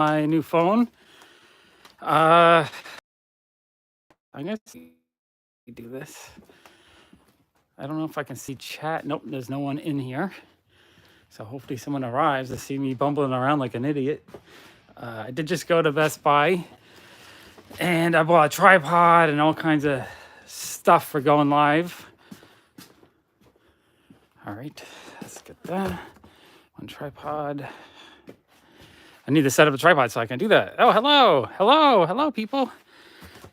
my new phone. I'm gonna do this. I don't know if I can see chat. Nope, there's no one in here. So hopefully someone arrives to see me bumbling around like an idiot. I did just go to Best Buy and I bought a tripod and all kinds of stuff for going live. All right, let's get that. One tripod. I need to set up a tripod so I can do that. Oh, hello, people.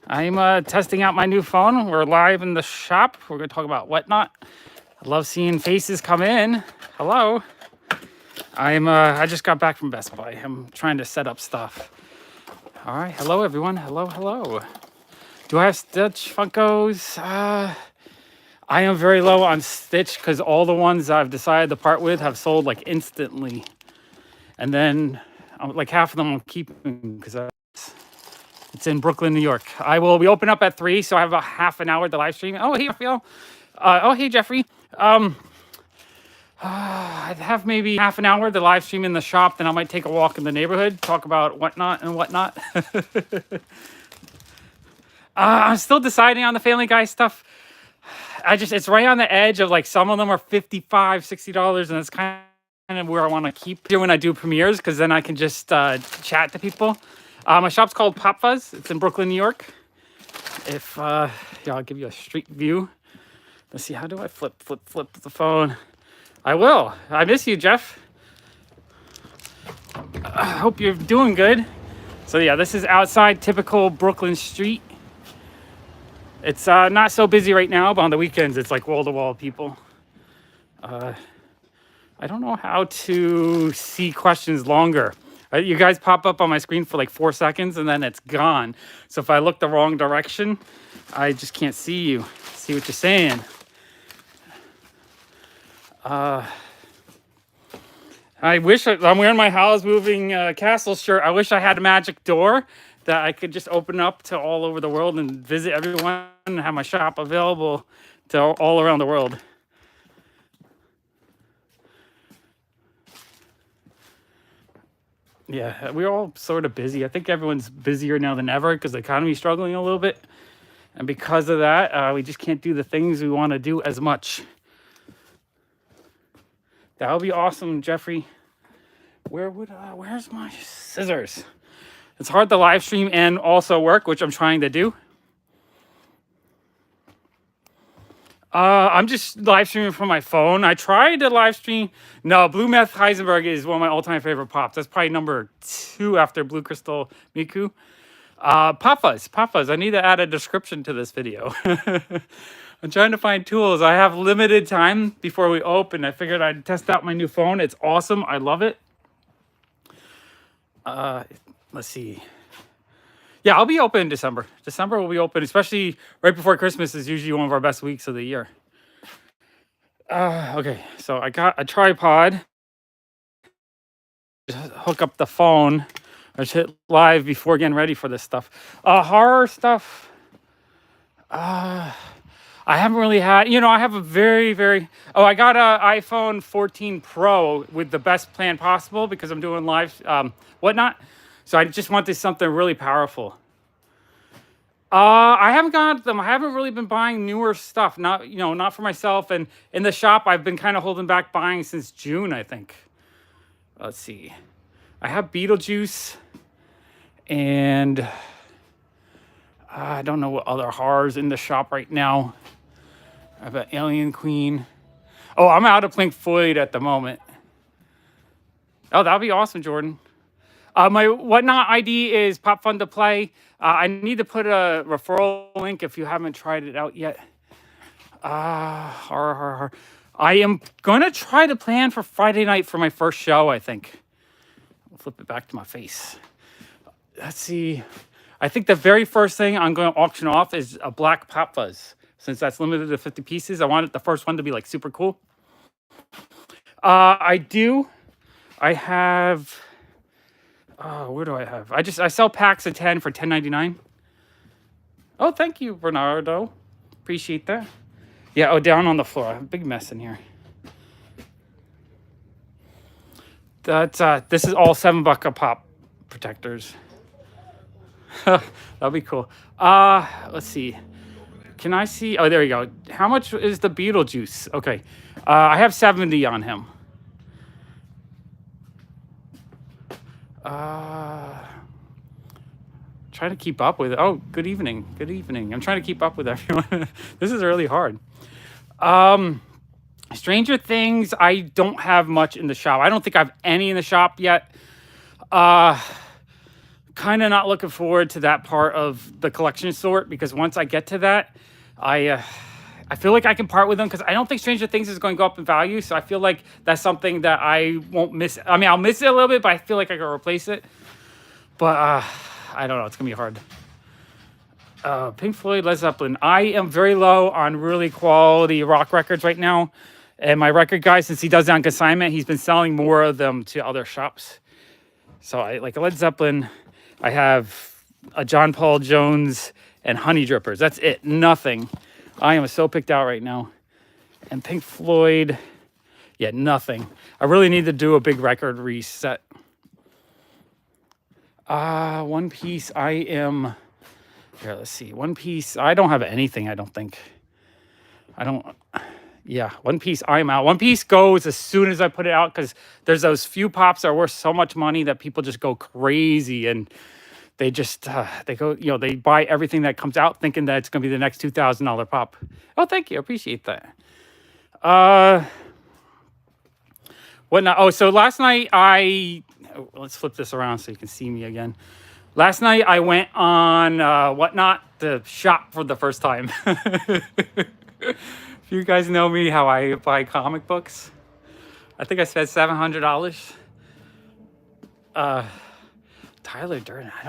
I'm testing out my new phone. We're live in the shop. We're going to talk about whatnot. I love seeing faces come in. Hello. I just got back from Best Buy. I'm trying to set up stuff. All right. Hello, everyone. Hello. Do I have Stitch Funkos? I am very low on Stitch because all the ones I've decided to part with have sold like instantly. And then like half of them I'm keeping because it's in Brooklyn, New York. We open up at 3, so I have about half an hour to live stream. Oh, hey, Raphael. Hey, Jeffrey. I'd have maybe half an hour to live stream in the shop. Then I might take a walk in the neighborhood, talk about whatnot. I'm still deciding on the Family Guy stuff. It's right on the edge of like some of them are $55, $60, and it's kind of where I want to keep it when I do premieres because then I can just chat to people. My shop's called Pop Fuzz. It's in Brooklyn, New York. I'll give you a street view. Let's see, how do I flip the phone? I will. I miss you, Jeff. I hope you're doing good. So yeah, this is outside typical Brooklyn street. It's not so busy right now, but on the weekends, it's like wall-to-wall people. I don't know how to see questions longer. You guys pop up on my screen for like 4 seconds and then it's gone. So if I look the wrong direction, I just can't see what you're saying. I wish I'm wearing my Howl's Moving Castle shirt. I wish I had a magic door that I could just open up to all over the world and visit everyone and have my shop available to all around the world. Yeah, we're all sort of busy. I think everyone's busier now than ever because the economy's struggling a little bit. And because of that, we just can't do the things we want to do as much. That would be awesome, Jeffrey. Where's my scissors? It's hard to live stream and also work, which I'm trying to do. I'm just live streaming from my phone. I tried to live stream. No, Blue Meth Heisenberg is one of my all-time favorite pops. That's probably number 2 after Blue Crystal Miku. Pop Fuzz. I need to add a description to this video. I'm trying to find tools. I have limited time before we open. I figured I'd test out my new phone. It's awesome. I love it. Let's see. Yeah, I'll be open in December. December will be open, especially right before Christmas is usually one of our best weeks of the year. Okay, so I got a tripod. Just hook up the phone. I just hit live before getting ready for this stuff. Horror stuff. I haven't really had, I have a I got an iPhone 14 Pro with the best plan possible because I'm doing live whatnot. So I just wanted something really powerful. I haven't got them. I haven't really been buying newer stuff. Not for myself. And in the shop, I've been kind of holding back buying since June, I think. Let's see. I have Beetlejuice. And I don't know what other horrors in the shop right now. I have an Alien Queen. Oh, I'm out of Pink Floyd at the moment. Oh, that'll be awesome, Jordan. My whatnot ID is Pop Fun to Play. I need to put a referral link if you haven't tried it out yet. I am going to try to plan for Friday night for my first show, I think. I'll flip it back to my face. Let's see. I think the very first thing I'm going to auction off is a black Pop Fuzz. Since that's limited to 50 pieces, I wanted the first one to be like super cool. I have... where do I have? I sell packs of 10 for $10.99. Oh, thank you, Bernardo. Appreciate that. Yeah, down on the floor. I have a big mess in here. This is all $7 a pop. protectors. That'll be cool. Let's see. Can I see? Oh, there you go. How much is the Beetlejuice? Okay. I have 70 on him. Trying to keep up with it. Oh, good evening. Good evening. I'm trying to keep up with everyone. This is really hard. Stranger Things, I don't have much in the shop. I don't think I have any in the shop yet. Kind of not looking forward to that part of the collection sort, because once I get to that, I feel like I can part with them, because I don't think Stranger Things is going to go up in value. So I feel like that's something that I won't miss. I mean, I'll miss it a little bit, but I feel like I can replace it. But I don't know. It's going to be hard. Pink Floyd, Led Zeppelin. I am very low on really quality rock records right now. And my record guy, since he does it on consignment, he's been selling more of them to other shops. So I like a Led Zeppelin. I have a John Paul Jones and Honey Drippers. That's it. Nothing. I am so picked out right now. And Pink Floyd, yeah, nothing. I really need to do a big record reset. One Piece, I am... Here, let's see. One Piece, I don't have anything, I don't think. Yeah, One Piece, I'm out. One Piece goes as soon as I put it out, because there's those few pops that are worth so much money that people just go crazy, and they just, they go, they buy everything that comes out thinking that it's going to be the next $2,000 pop. Oh, thank you. I appreciate that. What not? Oh, so last night let's flip this around so you can see me again. Last night I went on Whatnot to shop for the first time. If you guys know me, how I buy comic books, I think I spent $700. Tyler Durden, I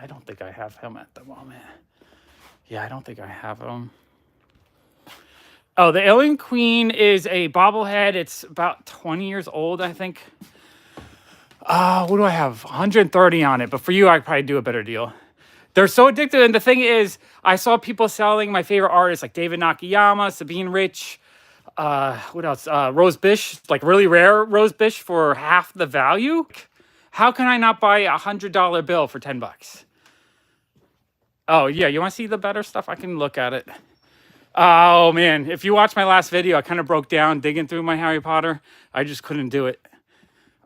don't think I have him at the moment. Yeah, I don't think I have him. Oh, the Alien Queen is a bobblehead. It's about 20 years old, I think. What do I have? 130 on it. But for you, I'd probably do a better deal. They're so addictive. And the thing is, I saw people selling my favorite artists like David Nakayama, Sabine Rich, what else? Rose Bish, like really rare Rose Bish for half the value. How can I not buy a $100 bill for 10 bucks? Oh, yeah. You want to see the better stuff? I can look at it. Oh, man. If you watch my last video, I kind of broke down digging through my Harry Potter. I just couldn't do it.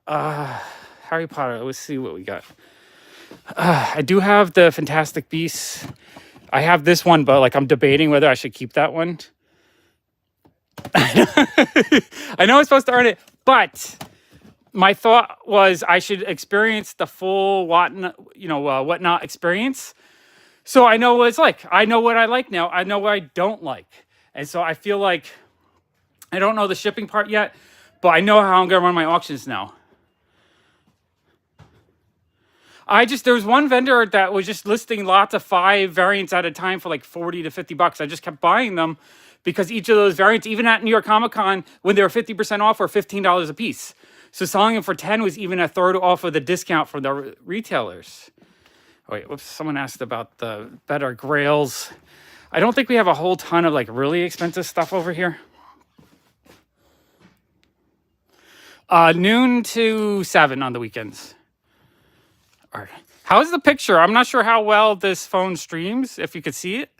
Harry Potter. Let's see what we got. I do have the Fantastic Beasts. I have this one, but like I'm debating whether I should keep that one. I know I'm supposed to earn it, but my thought was I should experience the full Whatnot experience. So I know what it's like. I know what I like now. I know what I don't like. And so I feel like I don't know the shipping part yet, but I know how I'm going to run my auctions now. There was one vendor that was just listing lots of 5 variants at a time for like 40 to 50 bucks. I just kept buying them because each of those variants, even at New York Comic Con, when they were 50% off, were $15 a piece. So selling them for 10 was even a third off of the discount from the retailers. Oh, wait, whoops. Someone asked about the better grails. I don't think we have a whole ton of like really expensive stuff over here. Noon to 7 on the weekends. All right. How's the picture? I'm not sure how well this phone streams, if you could see it.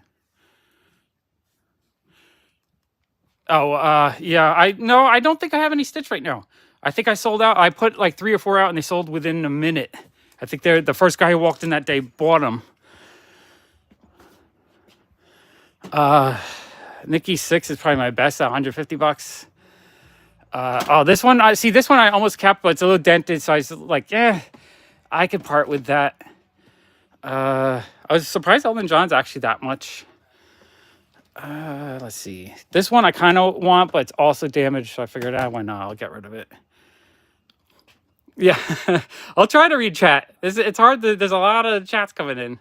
Oh, yeah. I don't think I have any Stitch right now. I think I sold out. I put like 3 or 4 out and they sold within a minute. I think they're the first guy who walked in that day bought them. Nikki 6 is probably my best at 150 bucks. This one, this one I almost kept, but it's a little dented, so I was like, I could part with that. I was surprised Elton John's actually that much. Let's see. This one I kind of want, but it's also damaged, so I figured, why not? I'll get rid of it. Yeah, I'll try to read chat. It's hard. There's a lot of chats coming in.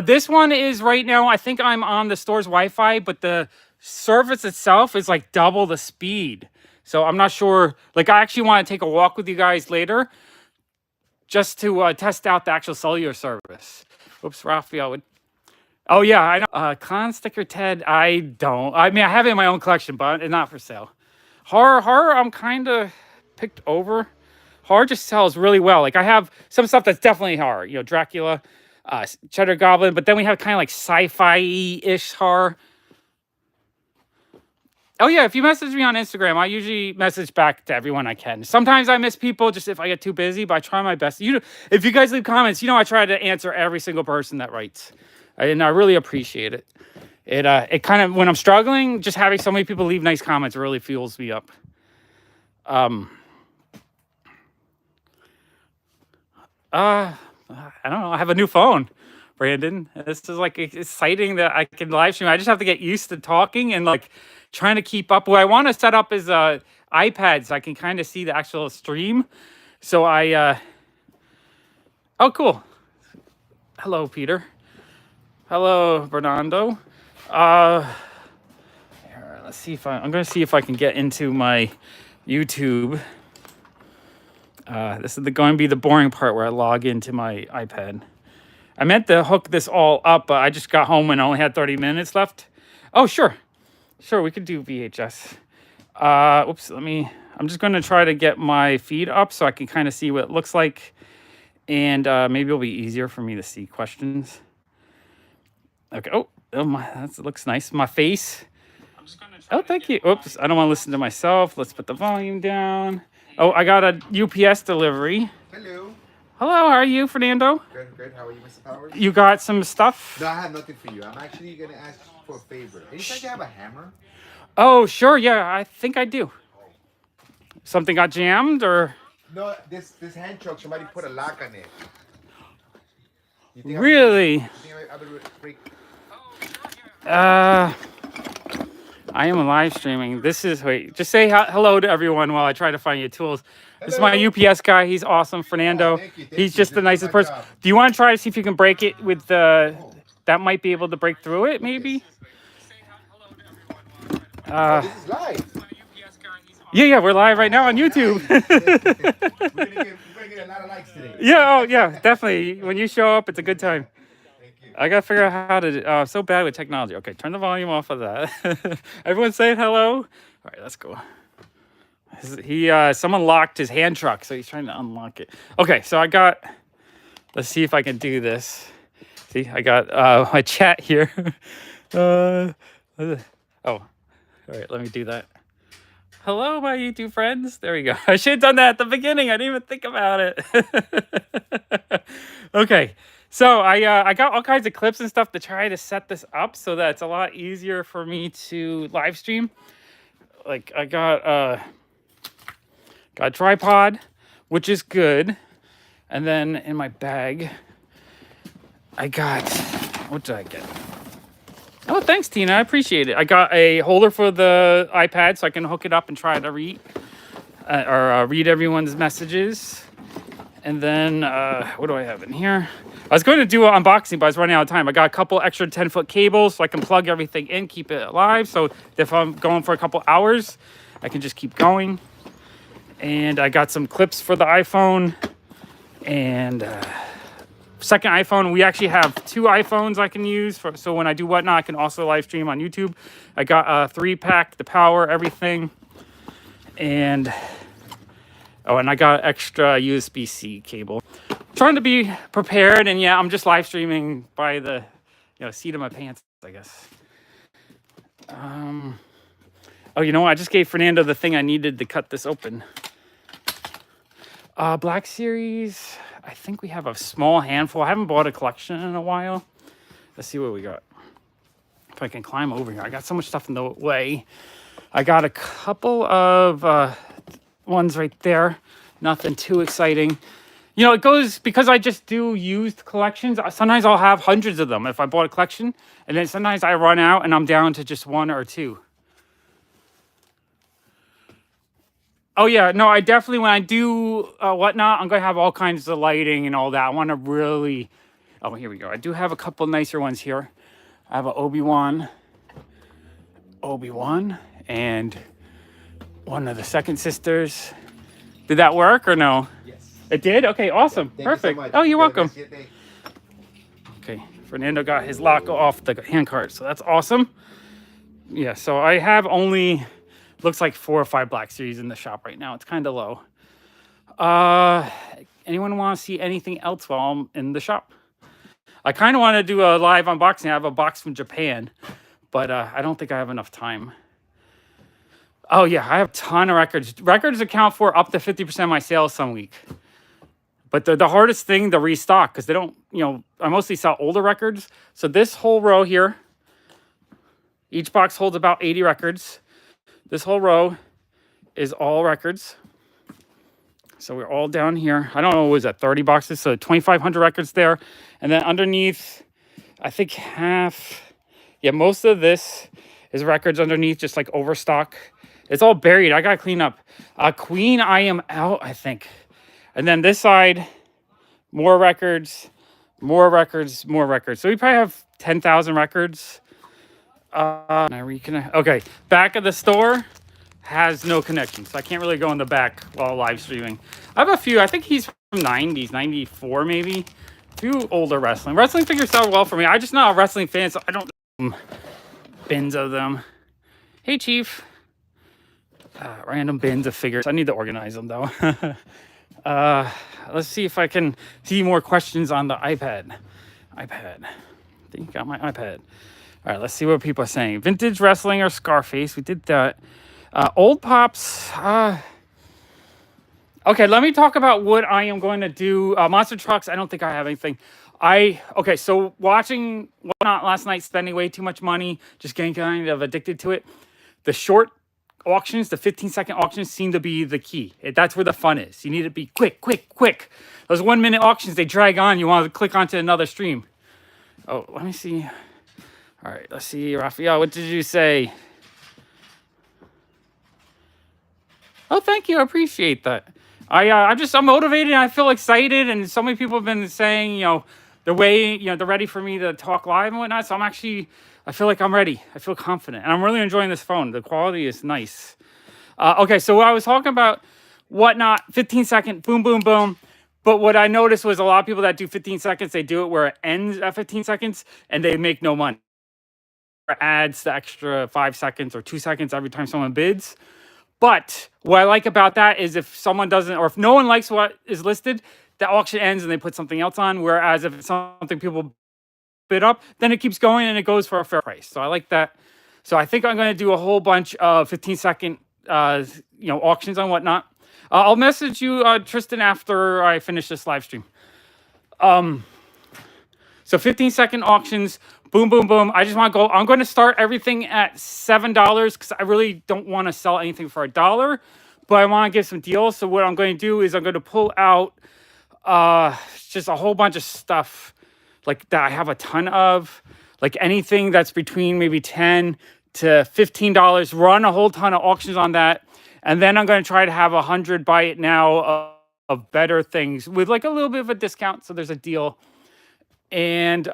This one is right now, I think I'm on the store's Wi-Fi, but the service itself is like double the speed. So I'm not sure. Like, I actually want to take a walk with you guys later just to test out the actual cellular service. Oops, Raphael would. Oh, yeah, I know. Clown Sticker Ted, I don't. I mean, I have it in my own collection, but it's not for sale. Horror, I'm kind of picked over. horror just sells really well. Like I have some stuff that's definitely horror, you know, Dracula, Cheddar Goblin, but then we have kind of like sci-fi-ish horror. Oh yeah, if you message me on Instagram, I usually message back to everyone I can. Sometimes I miss people just if I get too busy, but I try my best. If you guys leave comments, I try to answer every single person that writes, and I really appreciate it. It kind of, when I'm struggling, just having so many people leave nice comments really fuels me up. I don't know. I have a new phone, Brandon. This is like exciting that I can live stream. I just have to get used to talking and like trying to keep up. What I want to set up is iPad so I can kind of see the actual stream. So oh, cool. Hello, Peter. Hello, Bernardo. Here, let's see if I'm going to see if I can get into my YouTube. This is going to be the boring part where I log into my iPad. I meant to hook this all up, but I just got home and only had 30 minutes left. Oh, sure. Sure, we could do VHS. Oops, I'm just going to try to get my feed up so I can kind of see what it looks like. And maybe it'll be easier for me to see questions. Okay. Oh, that looks nice. My face. Oh, thank you. Oops, I don't want to listen to myself. Let's put the volume down. Oh, I got a UPS delivery. Hello. Hello, how are you, Fernando? Good. How are you, Mr. Powers? You got some stuff? No, I have nothing for you. I'm actually going to ask you for a favor. Anytime you have a hammer? Oh, sure. Yeah, I think I do. Something got jammed or? No, this hand truck, somebody put a lock on it. Really? I am live streaming. Wait, just say hello to everyone while I try to find your tools. This is my UPS guy. He's awesome, Fernando. He's just the nicest person. Do you want to try to see if you can break it with the, that might be able to break through it, maybe? This is live. Yeah, we're live right now on YouTube. We're gonna get a lot of likes today. Yeah, definitely. When you show up, it's a good time. I gotta figure out how to. I'm so bad with technology. Okay, turn the volume off of that. Everyone saying hello. All right, let's go. Someone locked his hand truck, so he's trying to unlock it. Okay, so let's see if I can do this. See, I got my chat here. Oh, all right, let me do that. Hello, my YouTube friends. There we go. I should have done that at the beginning. I didn't even think about it. Okay. So I got all kinds of clips and stuff to try to set this up so that it's a lot easier for me to live stream. Like I got a tripod, which is good. And then in my bag, I got, what did I get? Oh, thanks, Tina. I appreciate it. I got a holder for the iPad so I can hook it up and try to read everyone's messages. And then what do I have in here? I was going to do an unboxing, but I was running out of time. I got a couple extra 10-foot cables so I can plug everything in, keep it alive. So if I'm going for a couple hours, I can just keep going. And I got some clips for the iPhone. And second iPhone, we actually have 2 iPhones I can use. So when I do whatnot, I can also live stream on YouTube. I got a 3-pack to power everything. And I got extra USB-C cable. Trying to be prepared, and yeah, I'm just live streaming by the seat of my pants, I guess. Oh, you know what? I just gave Fernando the thing I needed to cut this open. Black Series. I think we have a small handful. I haven't bought a collection in a while. Let's see what we got. If I can climb over here. I got so much stuff in the way. I got a couple of ones right there. Nothing too exciting. It goes, because I just do used collections, sometimes I'll have hundreds of them if I bought a collection. And then sometimes I run out and I'm down to just 1 or 2. Oh, yeah. No, I definitely, when I do whatnot, I'm going to have all kinds of lighting and all that. I want to really... Oh, here we go. I do have a couple nicer ones here. I have an Obi-Wan, and one of the Second Sisters. Did that work or no? Yes. It did? Okay, awesome. Yeah, perfect. You so oh, you're welcome. Yes, Okay, Fernando got his lock off the handcart, so that's awesome. Yeah, so I have only, looks like 4 or 5 Black Series in the shop right now. It's kind of low. Uh, anyone want to see anything else while I'm in the shop? I kind of want to do a live unboxing. I have a box from Japan, but I don't think I have enough time. Oh yeah, I have a ton of records. Records account for up to 50% of my sales some week. But they're the hardest thing to restock because they don't, I mostly sell older records. So this whole row here, each box holds about 80 records. This whole row is all records. So we're all down here. I don't know, what was that, 30 boxes? So 2,500 records there. And then underneath, I think most of this is records underneath, just like overstock. It's all buried. I got to clean up. Queen, I am out, I think. And then this side, more records, more records, more records. So we probably have 10,000 records. Okay, back of the store has no connection, so I can't really go in the back while live streaming. I have a few. I think he's from 90s, 94 maybe. A few older wrestling. Wrestling figures sell well for me. I'm just not a wrestling fan, so I don't know bins of them. Hey, Chief. Random bins of figures. I need to organize them, though. Let's see if I can see more questions on the iPad. I think I got my iPad. All right, let's see what people are saying. Vintage wrestling or Scarface. We did that. Old Pops. Okay, let me talk about what I am going to do. Monster trucks, I don't think I have anything. So watching Whatnot last night, spending way too much money, just getting kind of addicted to it. The short auctions, the 15-second auctions seem to be the key. That's where the fun is. You need to be quick, quick, quick. Those 1-minute auctions, they drag on. You want to click onto another stream. Oh, let me see. All right, let's see. Raphael, what did you say? Oh, thank you. I appreciate that. I'm motivated. And I feel excited. And so many people have been saying, they're ready for me to talk live and whatnot. So I feel like I'm ready. I feel confident. And I'm really enjoying this phone. The quality is nice. Okay, so I was talking about Whatnot, 15-second, boom, boom, boom. But what I noticed was a lot of people that do 15 seconds, they do it where it ends at 15 seconds and they make no money. Adds the extra 5 seconds or 2 seconds every time someone bids. But what I like about that is if someone doesn't, or if no one likes what is listed, the auction ends and they put something else on. Whereas if it's something people bid up, then it keeps going and it goes for a fair price. So I like that. So I think I'm going to do a whole bunch of 15-second, auctions on Whatnot. I'll message you, Tristan, after I finish this live stream. So 15-second auctions. Boom, boom, boom. I just want to go. I'm going to start everything at $7 because I really don't want to sell anything for $1, but I want to give some deals. So what I'm going to do is I'm going to pull out just a whole bunch of stuff like that I have a ton of, like anything that's between maybe $10 to $15. Run a whole ton of auctions on that, and then I'm going to try to have 100 buy it now of better things with like a little bit of a discount. So there's a deal, and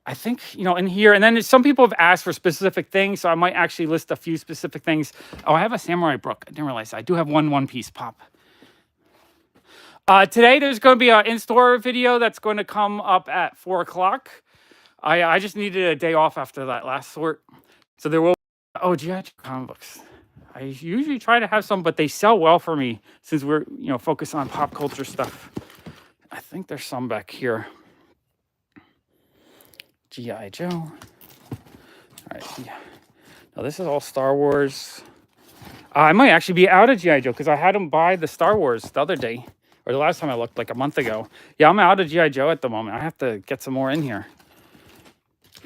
I think, in here, and then some people have asked for specific things, so I might actually list a few specific things. Oh, I have a Samurai Brook. I didn't realize I do have one Piece Pop. Today, there's going to be an in-store video that's going to come up at 4 o'clock. I just needed a day off after that last sort. So there will... Oh, G.I. Joe comic books. I usually try to have some, but they sell well for me since we're, focused on pop culture stuff. I think there's some back here. G.I. Joe. All right. Yeah. Now, this is all Star Wars. I might actually be out of G.I. Joe because I had them buy the Star Wars the other day. Or the last time I looked, like a month ago. Yeah, I'm out of G.I. Joe at the moment. I have to get some more in here.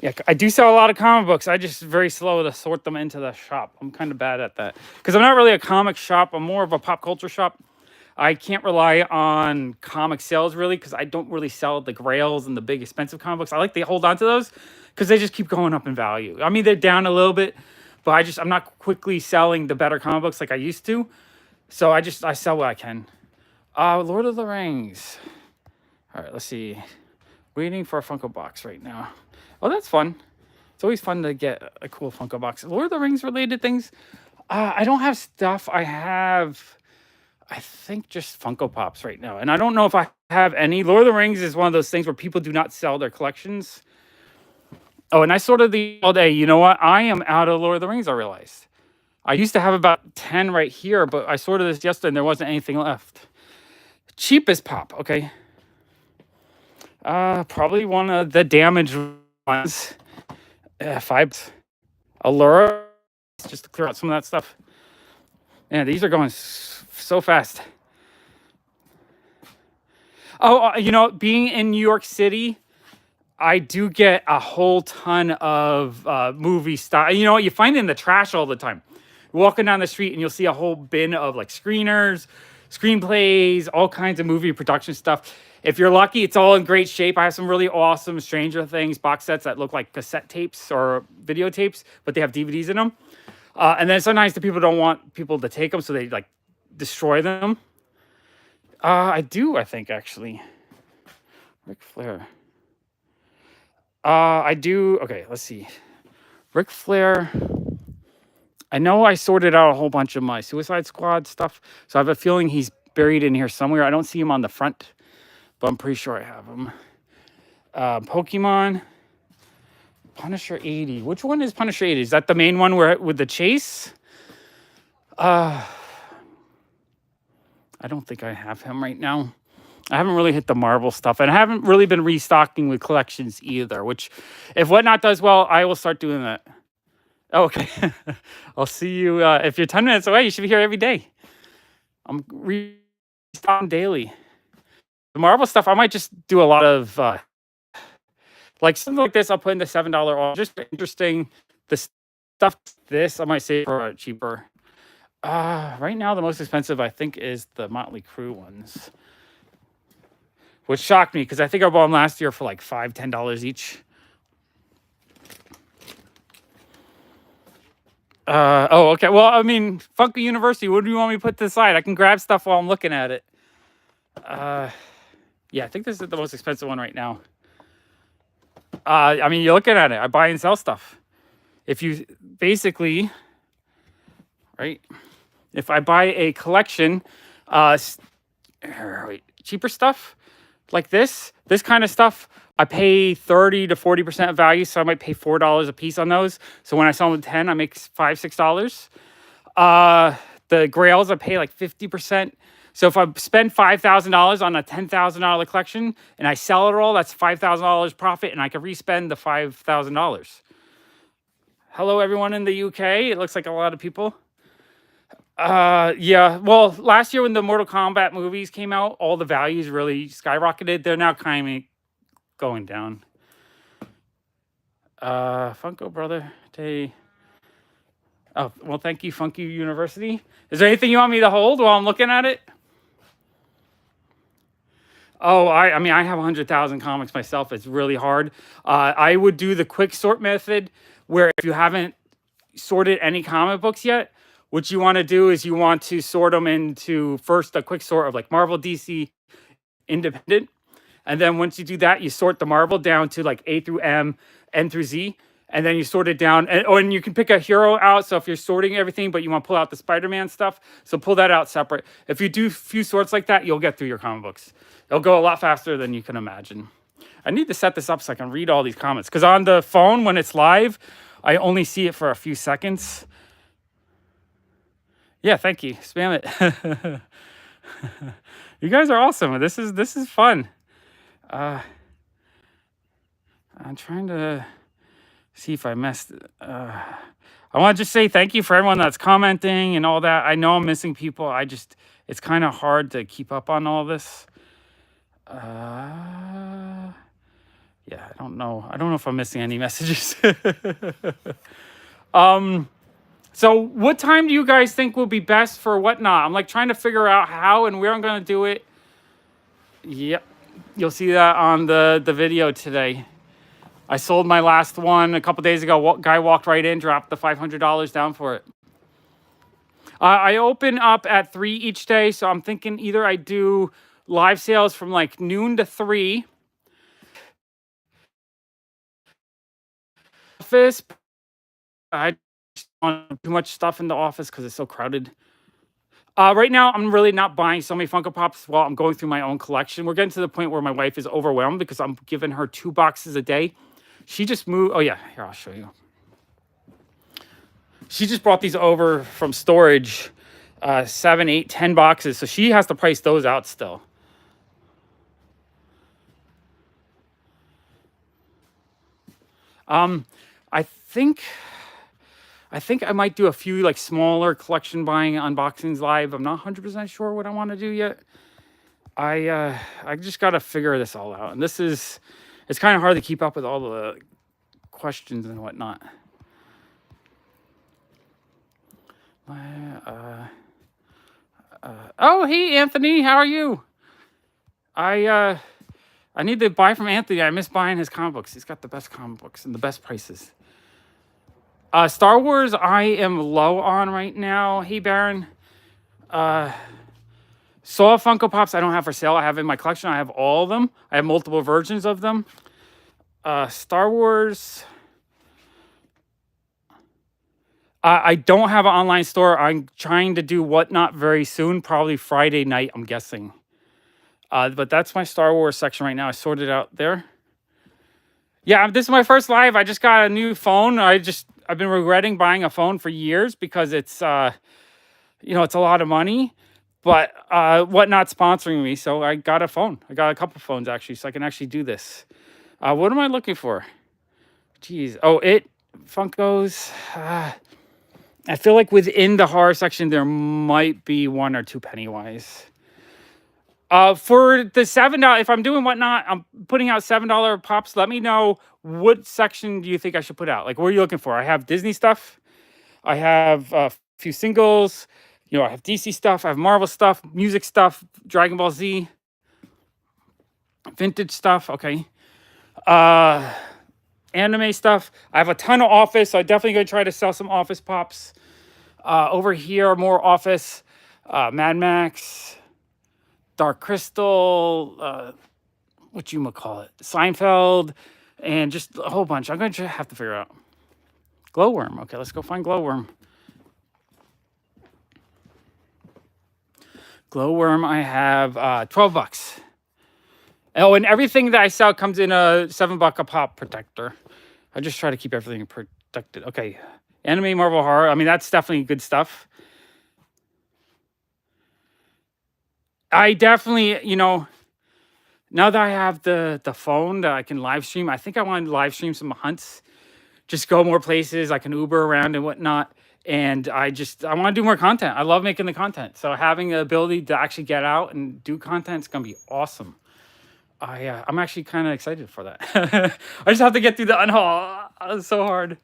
Yeah, I do sell a lot of comic books. I just very slow to sort them into the shop. I'm kind of bad at that. Because I'm not really a comic shop. I'm more of a pop culture shop. I can't rely on comic sales, really, because I don't really sell the grails and the big expensive comic books. I like to hold on to those because they just keep going up in value. I mean, they're down a little bit, but I'm not quickly selling the better comic books like I used to. So I sell what I can. Lord of the Rings. All right, let's see. Waiting for a Funko box right now. Oh, that's fun. It's always fun to get a cool Funko box. Lord of the Rings related things. I don't have stuff. I think just Funko Pops right now. And I don't know if I have any. Lord of the Rings is one of those things where people do not sell their collections. Oh, and I sorted the all day. You know what? I am out of Lord of the Rings, I realized. I used to have about 10 right here, but I sorted this yesterday and there wasn't anything left. Cheapest pop, okay. Probably one of the damaged ones. Five. Allura, just to clear out some of that stuff. Yeah, these are going so fast. Oh, you know, being in New York City, I do get a whole ton of movie stuff. You know what? You find it in the trash all the time. You're walking down the street and you'll see a whole bin of like screeners, screenplays, all kinds of movie production stuff. If you're lucky, it's all in great shape. I have some really awesome Stranger Things box sets that look like cassette tapes or videotapes, but they have DVDs in them. And then sometimes the people don't want people to take them, so they like destroy them. I do, I think, actually. Ric Flair. I do. Okay, let's see. Ric Flair. I know I sorted out a whole bunch of my Suicide Squad stuff, so I have a feeling he's buried in here somewhere. I don't see him on the front, but I'm pretty sure I have him. Pokemon. Punisher 80. Which one is Punisher 80? Is that the main one where with the chase? I don't think I have him right now. I haven't really hit the Marvel stuff, and I haven't really been restocking with collections either, which if Whatnot does well, I will start doing that. Oh, okay. I'll see you. If you're 10 minutes away, you should be here every day. I'm restocking daily. The Marvel stuff, I might just do a lot of, like something like this, I'll put in the $7 off. Just interesting. The stuff, this, I might save for cheaper. Right now, the most expensive, I think, is the Motley Crue ones. Which shocked me, because I think I bought them last year for like $5, $10 each. Oh, okay. Well, I mean, Funko University, what do you want me to put to the side? I can grab stuff while I'm looking at it. Yeah, I think this is the most expensive one right now. I mean, you're looking at it. I buy and sell stuff. If you basically, right? If I buy a collection, cheaper stuff like this kind of stuff, I pay 30 to 40% of value, so I might pay $4 a piece on those. So when I sell them 10, I make $5, $6. The Grails, I pay like 50%. So if I spend $5,000 on a $10,000 collection and I sell it all, that's $5,000 profit, and I can respend the $5,000. Hello, everyone in the UK. It looks like a lot of people. Yeah. Well, last year when the Mortal Kombat movies came out, all the values really skyrocketed. They're now kind of going down. Funko Brother Day. Oh, well, thank you, Funky University. Is there anything you want me to hold while I'm looking at it? Oh, I mean, I have 100,000 comics myself. It's really hard. I would do the quick sort method, where if you haven't sorted any comic books yet, what you want to do is you want to sort them into first a quick sort of like Marvel, DC, Independent. And then once you do that, you sort the Marvel down to like A through M, N through Z. And then you sort it down. And you can pick a hero out. So if you're sorting everything, but you want to pull out the Spider-Man stuff, so pull that out separate. If you do a few sorts like that, you'll get through your comic books. It'll go a lot faster than you can imagine. I need to set this up so I can read all these comments. Because on the phone, when it's live, I only see it for a few seconds. Yeah, thank you. Spam it. You guys are awesome. This is fun. I'm trying to see if I messed. I want to just say thank you for everyone that's commenting and all that. I know I'm missing people. It's kind of hard to keep up on all this. Yeah, I don't know. I don't know if I'm missing any messages. So what time do you guys think will be best for Whatnot? I'm like trying to figure out how and where I'm going to do it. Yep. You'll see that on the video today. I sold my last one a couple days ago. Guy walked right in, dropped the $500 down for it. I open up at 3 each day, so I'm thinking either I do live sales from like noon to 3. Office. I just want too much stuff in the office because it's so crowded. Right now, I'm really not buying so many Funko Pops while I'm going through my own collection. We're getting to the point where my wife is overwhelmed because I'm giving her 2 boxes a day. She just moved. Oh, yeah. Here, I'll show you. She just brought these over from storage, 7, 8, 10 boxes. So she has to price those out still. I think I might do a few like smaller collection buying unboxings live. I'm not 100% sure what I want to do yet. I just got to figure this all out. And it's kind of hard to keep up with all the questions and whatnot. Oh, hey, Anthony, how are you? I need to buy from Anthony. I miss buying his comic books. He's got the best comic books and the best prices. Star Wars, I am low on right now. Hey, Baron. Saw Funko Pops I don't have for sale. I have in my collection. I have all of them. I have multiple versions of them. Star Wars. I don't have an online store. I'm trying to do Whatnot very soon, probably Friday night, I'm guessing. But that's my Star Wars section right now. I sorted out there. Yeah, this is my first live. I just got a new phone. I've been regretting buying a phone for years because it's it's a lot of money. But Whatnot sponsoring me, so I got a phone. I got a couple phones actually, so I can actually do this. What am I looking for? Jeez. Oh, Funkos. I feel like within the horror section there might be one or two Pennywise. For the $7, if I'm doing Whatnot, I'm putting out $7 pops. Let me know what section do you think I should put out. Like, what are you looking for? I have Disney stuff. I have a few singles. I have DC stuff. I have Marvel stuff, music stuff, Dragon Ball Z, vintage stuff. Okay. Anime stuff. I have a ton of Office, so I'm definitely going to try to sell some Office pops. Over here, more Office, Mad Max, Dark Crystal, Seinfeld, and just a whole bunch. I'm going to have to figure out. Glowworm. Okay, let's go find Glowworm. Glowworm, I have $12. Oh, and everything that I sell comes in a $7 a pop protector. I just try to keep everything protected. Okay, anime, Marvel, horror. I mean, that's definitely good stuff. I definitely, now that I have the phone that I can live stream, I think I want to live stream some hunts. Just go more places. I can Uber around and whatnot. And I want to do more content. I love making the content. So having the ability to actually get out and do content is going to be awesome. I'm actually kind of excited for that. I just have to get through the unhaul. It's so hard.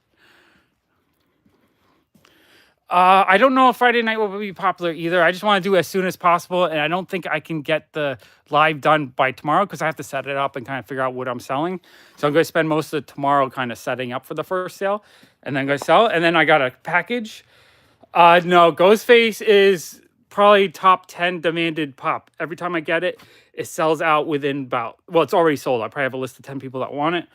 I don't know if Friday night will be popular either. I just want to do it as soon as possible. And I don't think I can get the live done by tomorrow because I have to set it up and kind of figure out what I'm selling. So I'm going to spend most of tomorrow kind of setting up for the first sale. And then I'm going to sell. And then I got a package. No, Ghostface is probably top 10 demanded pop. Every time I get it, it sells out within it's already sold. I probably have a list of 10 people that want it.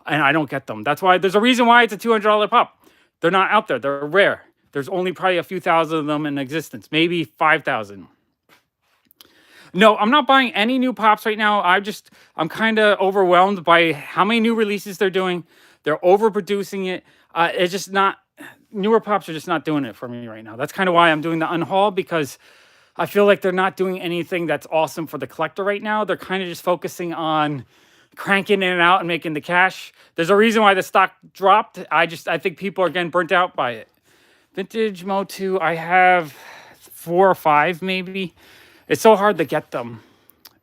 And I don't get them. That's why there's a reason why it's a $200 pop. They're not out there. They're rare. There's only probably a few thousand of them in existence, maybe 5,000. No, I'm not buying any new pops right now. I'm kind of overwhelmed by how many new releases they're doing. They're overproducing it. It's just not, newer pops are just not doing it for me right now. That's kind of why I'm doing the unhaul, because I feel like they're not doing anything that's awesome for the collector right now. They're kind of just focusing on cranking it out and making the cash. There's a reason why the stock dropped. I think people are getting burnt out by it. Vintage Motu, I have 4 or 5 maybe. It's so hard to get them.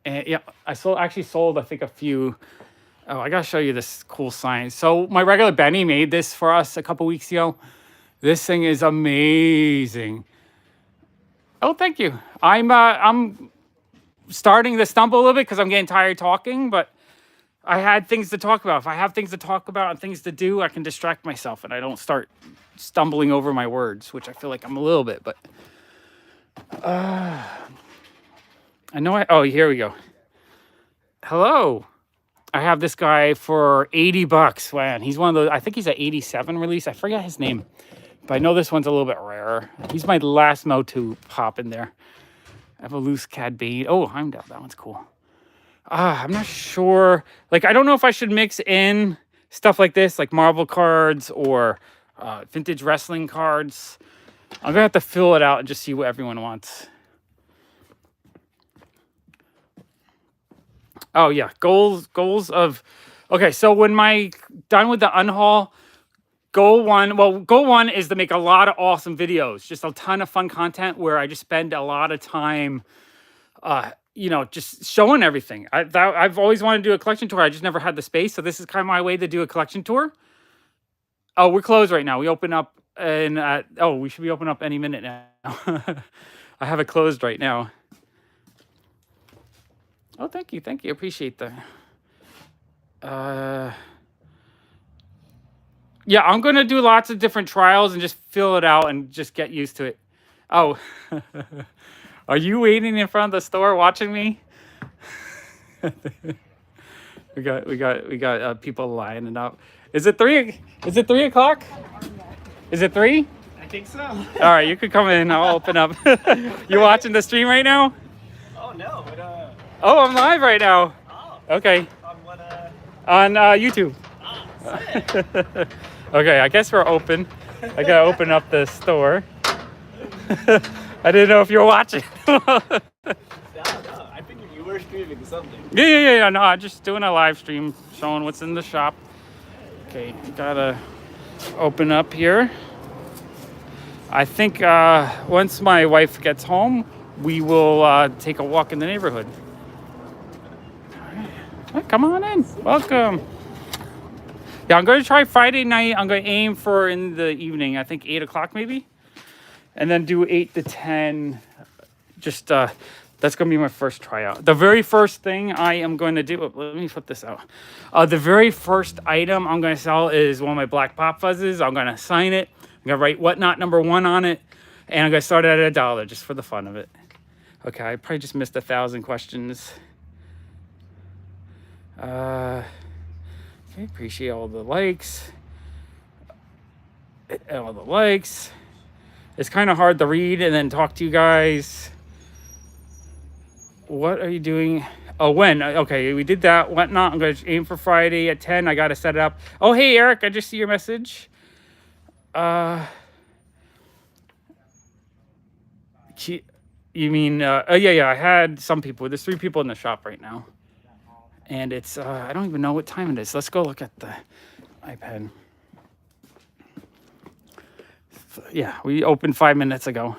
And yeah, I actually sold I think a few. Oh, I gotta show you this cool sign. So my regular Benny made this for us a couple weeks ago. This thing is amazing. Oh, thank you. I'm starting to stumble a little bit because I'm getting tired talking, but I had things to talk about. If I have things to talk about and things to do, I can distract myself and I don't start stumbling over my words, which I feel like I'm a little bit, but I know oh, here we go. Hello. I have this guy for $80. Man, he's one of those, I think he's an 87 release. I forget his name, but I know this one's a little bit rarer. He's my last Motu pop in there. I have a loose Cad Bane. Oh, Heimdall, that one's cool. I'm not sure. Like, I don't know if I should mix in stuff like this, like Marvel cards or vintage wrestling cards. I'm gonna have to fill it out and just see what everyone wants. Oh yeah, goals of. Okay, so when my done with the unhaul, goal one is to make a lot of awesome videos, just a ton of fun content where I just spend a lot of time, just showing everything. I've always wanted to do a collection tour. I just never had the space, so this is kind of my way to do a collection tour. Oh, we're closed right now. We open up we should be open up any minute now. I have it closed right now. Oh, thank you. Appreciate that. Yeah, I'm gonna do lots of different trials and just fill it out and just get used to it. Oh, are you waiting in front of the store watching me? we got people lining up. Is it 3? Is it 3 o'clock? Is it 3? I think so. All right, you could come in. I'll open up. You watching the stream right now? Oh no, but Oh, I'm live right now. oh, Okay, on what on YouTube. sick. Okay, I guess we're open. I gotta open up the store. I didn't know if you were watching. No, I figured you were streaming something. Yeah. No, I'm just doing a live stream showing what's in the shop. Okay, gotta open up here. I think once my wife gets home, we will take a walk in the neighborhood. All right, come on in. Welcome. Yeah, I'm going to try Friday night. I'm going to aim for in the evening. I think 8 o'clock maybe. And then do 8 to 10. Just, that's going to be my first tryout. The very first thing I am going to do, let me flip this out. The very first item I'm going to sell is one of my black pop fuzzes. I'm going to sign it. I'm going to write whatnot number 1 on it. And I'm going to start at $1 just for the fun of it. Okay, I probably just missed 1,000 questions. Okay, appreciate all the likes. All the likes. It's kind of hard to read and then talk to you guys. What are you doing? Oh, when? Okay, we did that. Whatnot. I'm going to aim for Friday at 10. I got to set it up. Oh, hey, Eric. I just see your message. You mean, yeah, I had some people. There's 3 people in the shop right now. And it's, I don't even know what time it is. Let's go look at the iPad. Yeah, we opened 5 minutes ago.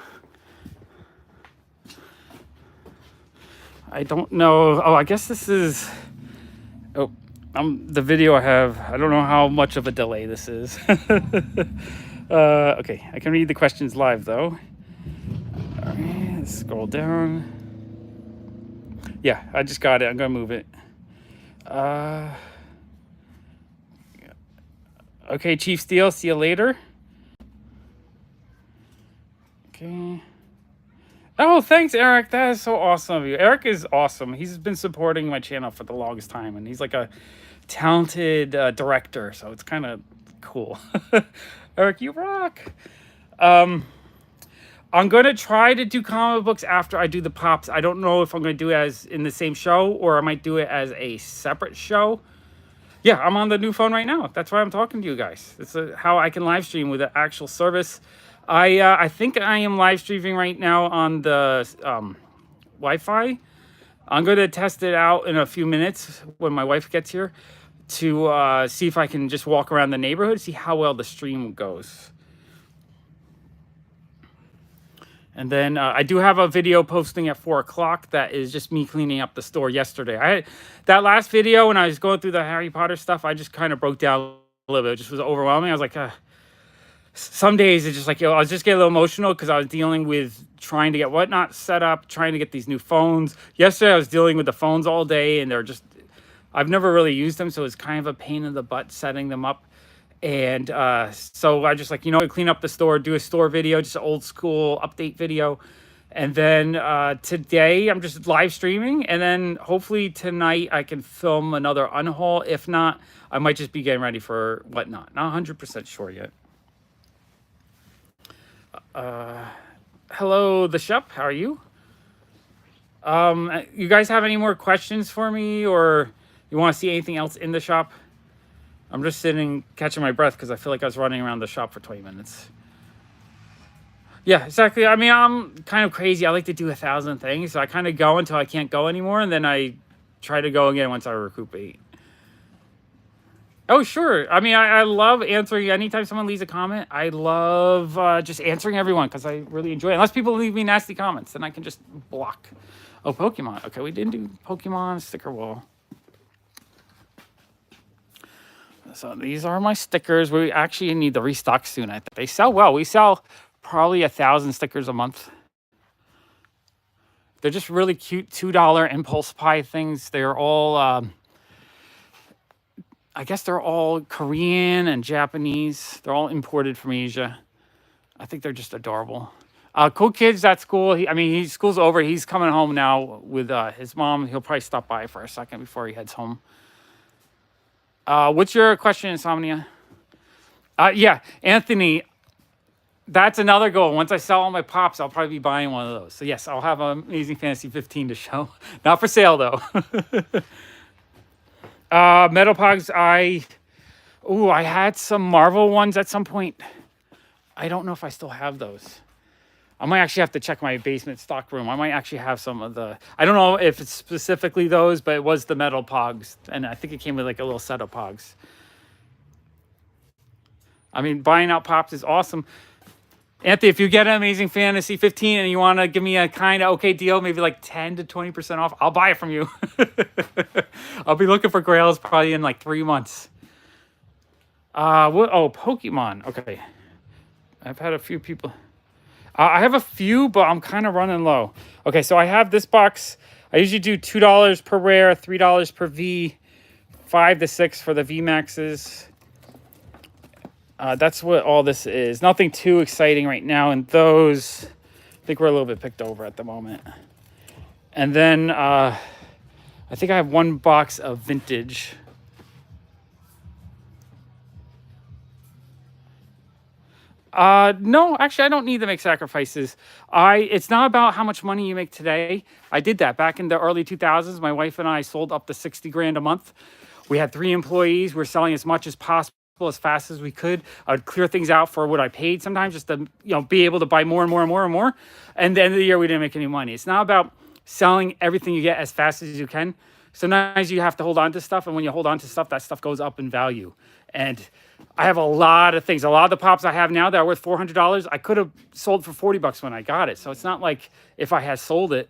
I don't know. Oh, I guess this is, the video I have. I don't know how much of a delay this is. Okay, I can read the questions live though. All right, let's scroll down. Yeah, I just got it. I'm gonna move it. Okay, Chief Steel, see you later. Okay. Oh, thanks, Eric. That is so awesome of you. Eric is awesome. He's been supporting my channel for the longest time, and he's like a talented director, so it's kind of cool. Eric, you rock. I'm going to try to do comic books after I do the pops. I don't know if I'm going to do it as in the same show or I might do it as a separate show. Yeah, I'm on the new phone right now. That's why I'm talking to you guys. It's how I can live stream with an actual service. I think I am live streaming right now on the Wi-Fi. I'm going to test it out in a few minutes when my wife gets here to see if I can just walk around the neighborhood, see how well the stream goes. And then I do have a video posting at 4 o'clock that is just me cleaning up the store yesterday. That last video when I was going through the Harry Potter stuff, I just kind of broke down a little bit. It just was overwhelming. I was like, some days it's just like, I was just getting a little emotional because I was dealing with trying to get whatnot set up, trying to get these new phones. Yesterday I was dealing with the phones all day and I've never really used them. So it's kind of a pain in the butt setting them up. And so I just clean up the store, do a store video, just an old school update video. And then today I'm just live streaming. And then hopefully tonight I can film another unhaul. If not, I might just be getting ready for whatnot. Not 100% sure yet. Hello, the shop. How are you? You guys have any more questions for me or you want to see anything else in the shop? I'm just sitting, catching my breath because I feel like I was running around the shop for 20 minutes. Yeah, exactly. I mean, I'm kind of crazy. I like to do 1,000 things. So I kind of go until I can't go anymore. And then I try to go again once I recuperate. Oh, sure. I mean, I love answering anytime someone leaves a comment. I love just answering everyone because I really enjoy it. Unless people leave me nasty comments, then I can just block. Oh, Pokemon. Okay, we didn't do Pokemon sticker wall. So these are my stickers. We actually need to restock soon. I think they sell well. We sell probably 1,000 stickers a month. They're just really cute $2 impulse buy things. They're all, I guess they're all Korean and Japanese. They're all imported from Asia. I think they're just adorable. Cool kids at school. School's over. He's coming home now with his mom. He'll probably stop by for a second before he heads home. What's your question, Insomnia? Yeah, Anthony, that's another goal. Once I sell all my pops, I'll probably be buying one of those. So yes, I'll have Amazing Fantasy 15 to show. Not for sale though. Metal Pogs, I had some Marvel ones at some point. I don't know if I still have those. I might actually have to check my basement stock room. I might actually have some of I don't know if it's specifically those, but it was the Metal Pogs. And I think it came with like a little set of Pogs. I mean, buying out Pops is awesome. Anthony, if you get an Amazing Fantasy 15 and you want to give me a kind of okay deal, maybe like 10 to 20% off, I'll buy it from you. I'll be looking for Grails probably in like 3 months. Pokemon. Okay. I've had a few people. I have a few, but I'm kind of running low. Okay, so I have this box. I usually do $2 per rare, $3 per V, 5 to 6 for the V Maxes. That's what all this is. Nothing too exciting right now. And those, I think we're a little bit picked over at the moment. And then I think I have one box of vintage. No, actually, I don't need to make sacrifices. It's not about how much money you make today. I did that back in the early 2000s. My wife and I sold up to 60 grand a month. We had 3 employees. We're selling as much as possible, as fast as we could. I would clear things out for what I paid sometimes just to, be able to buy more and more and more and more. And at the end of the year, we didn't make any money. It's not about selling everything you get as fast as you can. Sometimes you have to hold on to stuff. And when you hold on to stuff, that stuff goes up in value. And I have a lot of things. A lot of the pops I have now that are worth $400, I could have sold for $40 when I got it. So it's not like if I had sold it,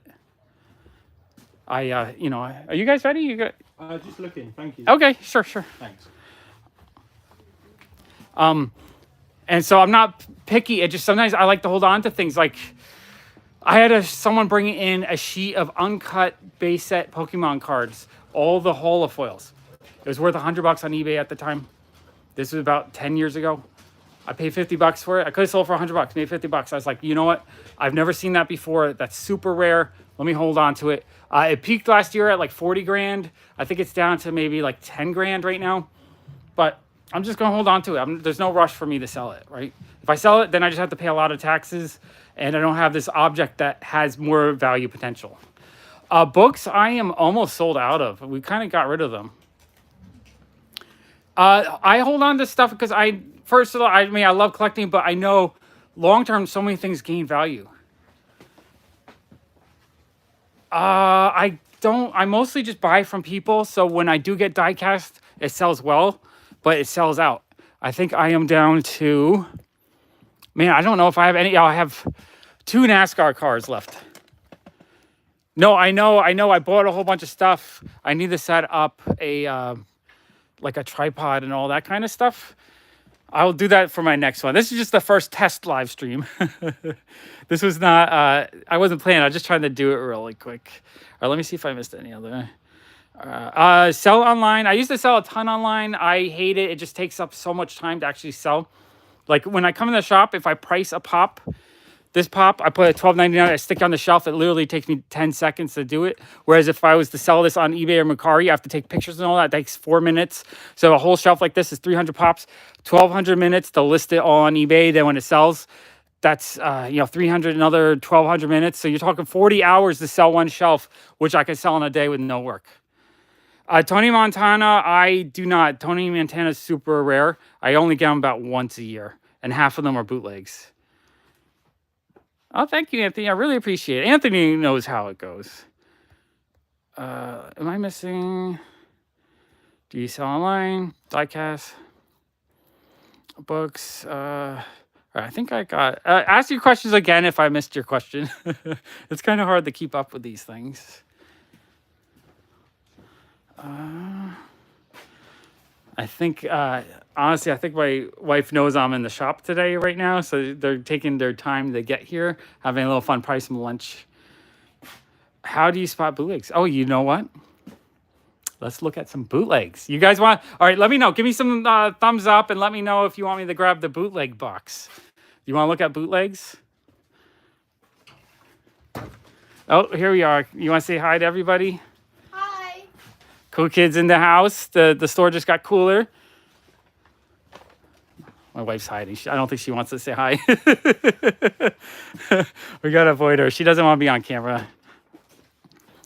are you guys ready? You got? Just looking. Thank you. Okay, sure. Thanks. And so I'm not picky. It just sometimes I like to hold on to things. Like I had someone bring in a sheet of uncut base set Pokemon cards, all the holofoils. It was worth $100 on eBay at the time. This was about 10 years ago. I paid $50 for it. I could have sold for $100, made $50. I was like, you know what? I've never seen that before. That's super rare. Let me hold on to it. It peaked last year at like 40 grand. I think it's down to maybe like 10 grand right now. But I'm just going to hold on to it. There's no rush for me to sell it, right? If I sell it, then I just have to pay a lot of taxes. And I don't have this object that has more value potential. Books, I am almost sold out of. We kind of got rid of them. I hold on to stuff because I love collecting, but I know long-term so many things gain value. I mostly just buy from people. So when I do get die cast, it sells well, but it sells out. I think I am down to, I don't know if I have any. I have 2 NASCAR cars left. No, I know. I bought a whole bunch of stuff. I need to set up like a tripod and all that kind of stuff. I'll do that for my next one. This is just the first test live stream. This was not, I wasn't planning. I was just trying to do it really quick. All right, let me see if I missed any other. Sell online. I used to sell a ton online. I hate it. It just takes up so much time to actually sell. Like when I come in the shop, if I price a pop, this pop, I put a $12.99, I stick it on the shelf. It literally takes me 10 seconds to do it. Whereas if I was to sell this on eBay or Mercari, I have to take pictures and all that. It takes 4 minutes. So a whole shelf like this is 300 pops, 1,200 minutes to list it all on eBay. Then when it sells, that's 300, another 1,200 minutes. So you're talking 40 hours to sell one shelf, which I can sell in a day with no work. Tony Montana, I do not. Tony Montana is super rare. I only get them about once a year, and half of them are bootlegs. Oh, thank you, Anthony. I really appreciate it. Anthony knows how it goes. Am I missing? Do you sell online? Diecast? Books? I think I got... ask your questions again if I missed your question. It's kind of hard to keep up with these things. I think, honestly, I think my wife knows I'm in the shop today right now, so they're taking their time to get here, having a little fun, probably some lunch. How do you spot bootlegs? Oh, you know what? Let's look at some bootlegs. You guys want... All right, let me know. Give me some thumbs up and let me know if you want me to grab the bootleg box. You want to look at bootlegs? Oh, here we are. You want to say hi to everybody? Hi. Cool kids in the house. The store just got cooler. My wife's hiding. I don't think she wants to say hi. We got to avoid her. She doesn't want to be on camera.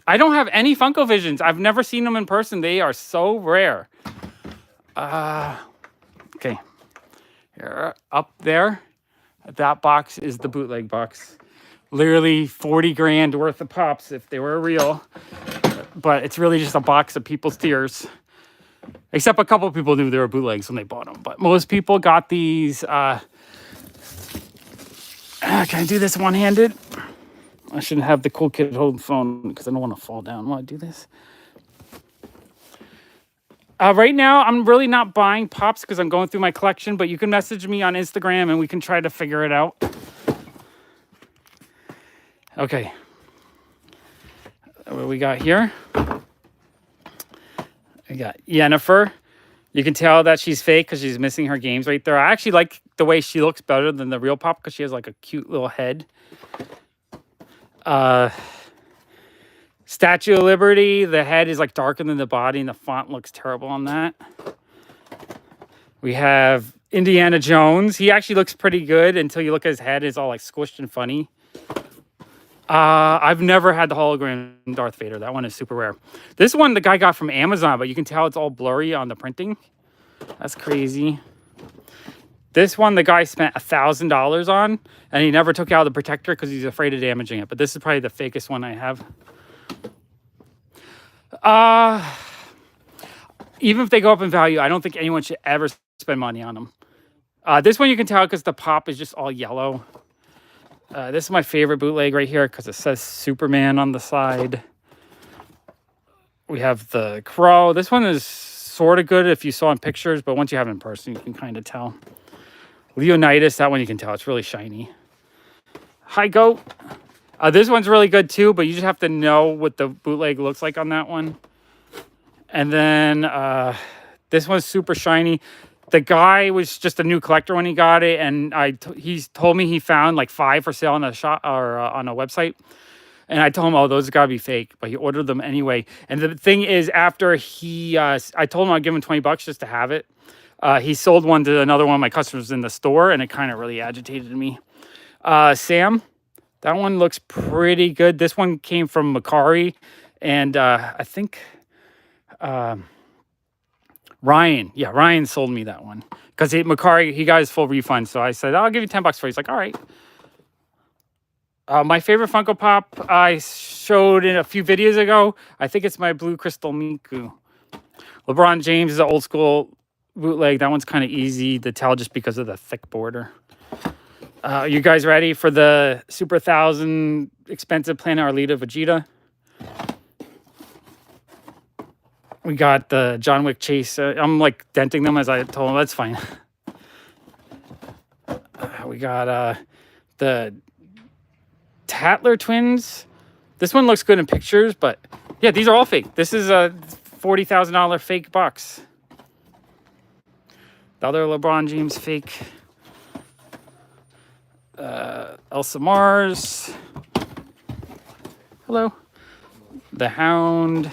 I don't have any Funko Visions. I've never seen them in person. They are so rare. Okay. Here, up there. That box is the bootleg box. Literally 40 grand worth of pops if they were real. But it's really just a box of people's tears. Except a couple of people knew they were bootlegs when they bought them. But most people got these... can I do this one-handed? I shouldn't have the cool kid hold the phone because I don't want to fall down while I do this. Right now, I'm really not buying pops because I'm going through my collection, but you can message me on Instagram and we can try to figure it out. Okay. What we got here? We got Yennefer. You can tell that she's fake because she's missing her games right there. I actually like the way she looks better than the real pop because she has like a cute little head. Statue of Liberty, the head is like darker than the body and the font looks terrible on that. We have Indiana Jones. He actually looks pretty good until you look at his head. It's all like squished and funny. I've never had the hologram Darth Vader. That one is super rare. This one the guy got from Amazon, but you can tell it's all blurry on the printing. That's crazy. This one the guy spent $1,000 on, and he never took out the protector because he's afraid of damaging it. But this is probably the fakest one I have. Even if they go up in value, I don't think anyone should ever spend money on them. This one you can tell because the pop is just all yellow. This is my favorite bootleg right here because it says Superman on the side. We have the Crow. This one is sort of good if you saw in pictures, but once you have it in person, you can kind of tell. Leonidas, that one you can tell. It's really shiny. Hi, Goat. This one's really good too, but you just have to know what the bootleg looks like on that one. And then this one's super shiny. The guy was just a new collector when he got it, and he told me he found like 5 for sale on a shop or on a website. And I told him, oh, those gotta be fake, but he ordered them anyway. And the thing is, after I told him I'd give him $20 just to have it. He sold one to another one of my customers in the store, and it kind of really agitated me. Sam, that one looks pretty good. This one came from Macari, and I think Ryan. Yeah, Ryan sold me that one because Macari, he got his full refund. So I said, I'll give you $10 for it. He's like, all right. My favorite Funko Pop I showed in a few videos ago. I think it's my Blue Crystal Miku. LeBron James is an old school bootleg. That one's kind of easy to tell just because of the thick border. You guys ready for the Super 1000 expensive Planet Arlita Vegeta? We got the John Wick chase. I'm like denting them as I told him. That's fine. We got the Tatler twins. This one looks good in pictures, but yeah, these are all fake. This is a $40,000 fake box. The other LeBron James fake. Elsa Mars. Hello. The Hound.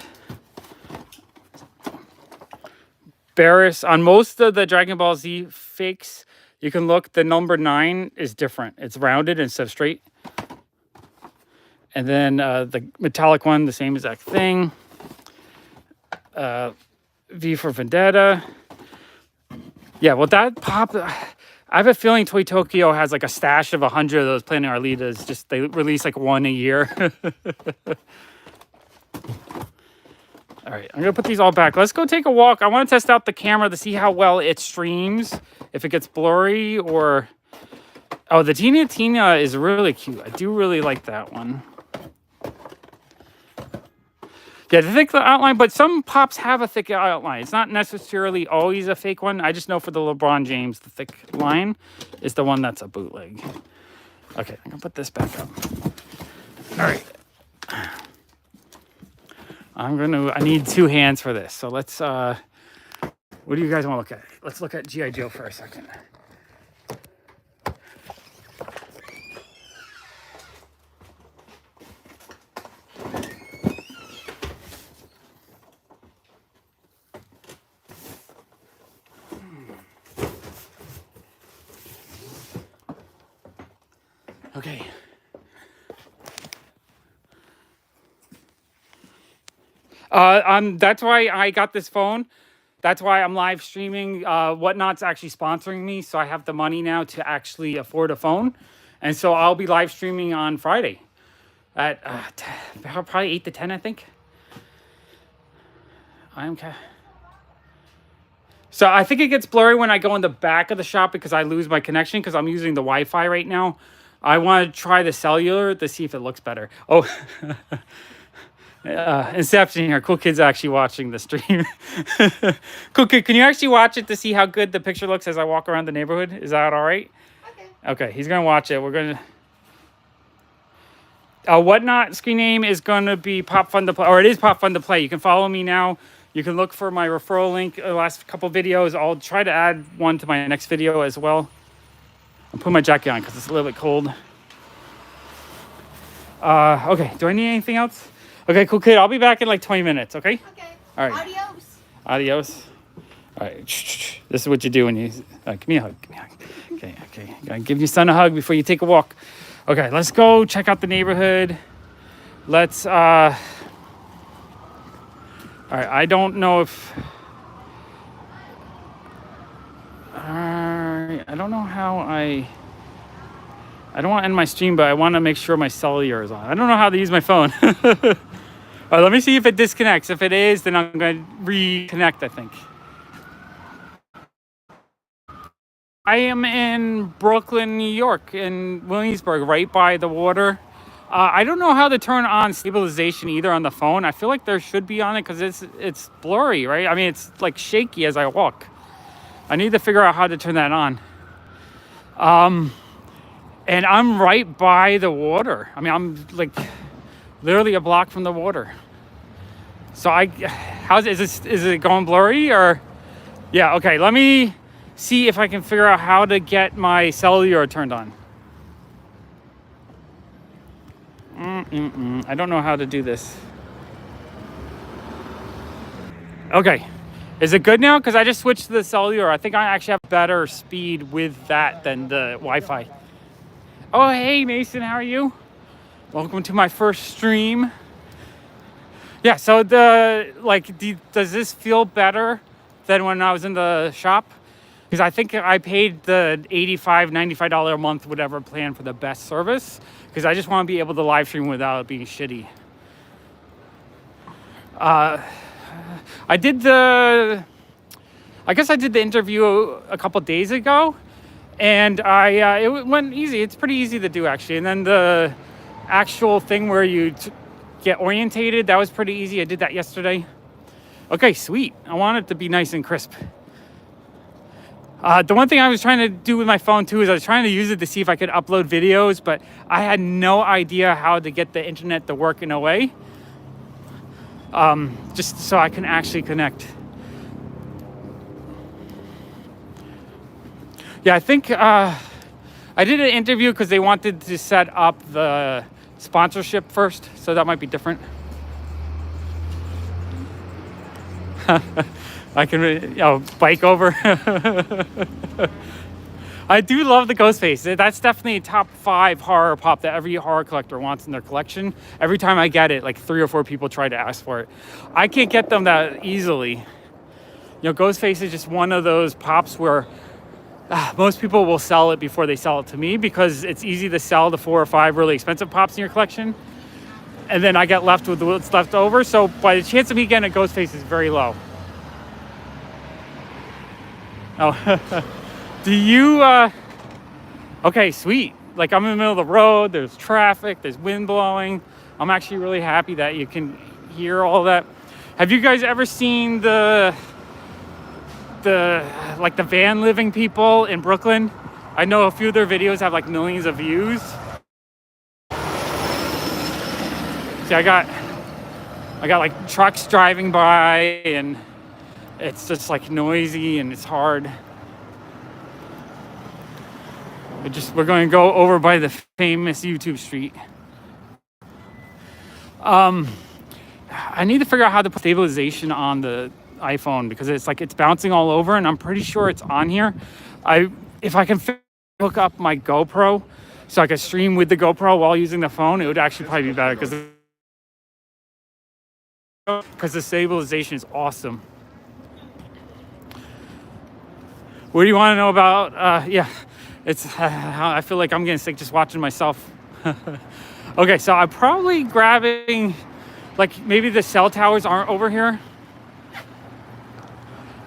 Barris. On most of the Dragon Ball Z fakes, you can look, the number 9 is different. It's rounded instead of straight. And then the metallic one, the same exact thing. V for Vendetta. Yeah, well, that pop. I have a feeling Toy Tokyo has like a stash of 100 of those Planet Arlitas. Just they release like one a year. All right, I'm gonna put these all back. Let's go take a walk. I want to test out the camera to see how well it streams. If it gets blurry or... Oh, the Tina Tina is really cute. I do really like that one. Yeah, the thick outline, but some pops have a thick outline. It's not necessarily always a fake one. I just know for the LeBron James, the thick line is the one that's a bootleg. Okay, I'm gonna put this back up. All right. I need 2 hands for this. So let's, what do you guys want to look at? Let's look at G.I. Joe for a second. Okay. That's why I got this phone. That's why I'm live streaming. Whatnot's actually sponsoring me, so I have the money now to actually afford a phone. And so I'll be live streaming on Friday at probably 8 to 10, I think. So I think it gets blurry when I go in the back of the shop because I lose my connection because I'm using the Wi-Fi right now. I want to try the cellular to see if it looks better. Oh, Inception here. Cool kid's actually watching the stream. Cool kid, can you actually watch it to see how good the picture looks as I walk around the neighborhood? Is that all right? Okay. Okay, he's going to watch it. We're going to... Whatnot screen name is going to be Pop Fun to Play, or it is Pop Fun to Play. You can follow me now. You can look for my referral link. The last couple videos. I'll try to add one to my next video as well. I'm putting my jacket on because it's a little bit cold. Okay, do I need anything else? Okay, cool kid. I'll be back in like 20 minutes, okay? Okay. All right. Adios. Adios. All right. This is what you do when you... give me a hug. Give me a hug. Okay, okay. Gotta give your son a hug before you take a walk. Okay, let's go check out the neighborhood. Let's... All right, I don't know if... I don't know how I don't want to end my stream, but I want to make sure my cellular is on. I don't know how to use my phone. All right, let me see if it disconnects. If it is, then I'm going to reconnect, I think. I am in Brooklyn, New York, in Williamsburg, right by the water. I don't know how to turn on stabilization either on the phone. I feel like there should be on it because it's blurry, right? I mean, it's like shaky as I walk. I need to figure out how to turn that on. And I'm right by the water. I mean, I'm like literally a block from the water. So is it going blurry or? Yeah, okay. Let me see if I can figure out how to get my cellular turned on. I don't know how to do this. Okay. Is it good now? Because I just switched to the cellular. I think I actually have better speed with that than the Wi-Fi. Oh, hey, Mason. How are you? Welcome to my first stream. Yeah, so does this feel better than when I was in the shop? Because I think I paid the $85, $95 a month, whatever plan for the best service. Because I just want to be able to live stream without it being shitty. I guess I did the interview a couple days ago, and it went easy. It's pretty easy to do, actually. And then the actual thing where you get orientated, that was pretty easy. I did that yesterday. Okay, sweet. I want it to be nice and crisp. The one thing I was trying to do with my phone, too, is I was trying to use it to see if I could upload videos, but I had no idea how to get the internet to work in a way. Just so I can actually connect. Yeah, I think I did an interview because they wanted to set up the sponsorship first, so that might be different. I can bike over. I do love the Ghostface. That's definitely a top 5 horror pop that every horror collector wants in their collection. Every time I get it, like 3 or 4 people try to ask for it. I can't get them that easily. You know, Ghostface is just one of those pops where most people will sell it before they sell it to me because it's easy to sell the 4 or 5 really expensive pops in your collection. And then I get left with what's left over. So by the chance of me getting a Ghostface is very low. Oh, do you, okay, sweet. Like I'm in the middle of the road, there's traffic, there's wind blowing. I'm actually really happy that you can hear all that. Have you guys ever seen the van living people in Brooklyn? I know a few of their videos have like millions of views. See, I got like trucks driving by and it's just like noisy and it's hard. We're going to go over by the famous YouTube street. I need to figure out how to put stabilization on the iPhone because it's bouncing all over and I'm pretty sure it's on here. If I can hook up my GoPro so I can stream with the GoPro while using the phone, it would actually probably be better because the stabilization is awesome. What do you want to know about? Yeah, it's I feel like I'm getting sick just watching myself. Okay, so I'm probably grabbing, like maybe the cell towers aren't over here.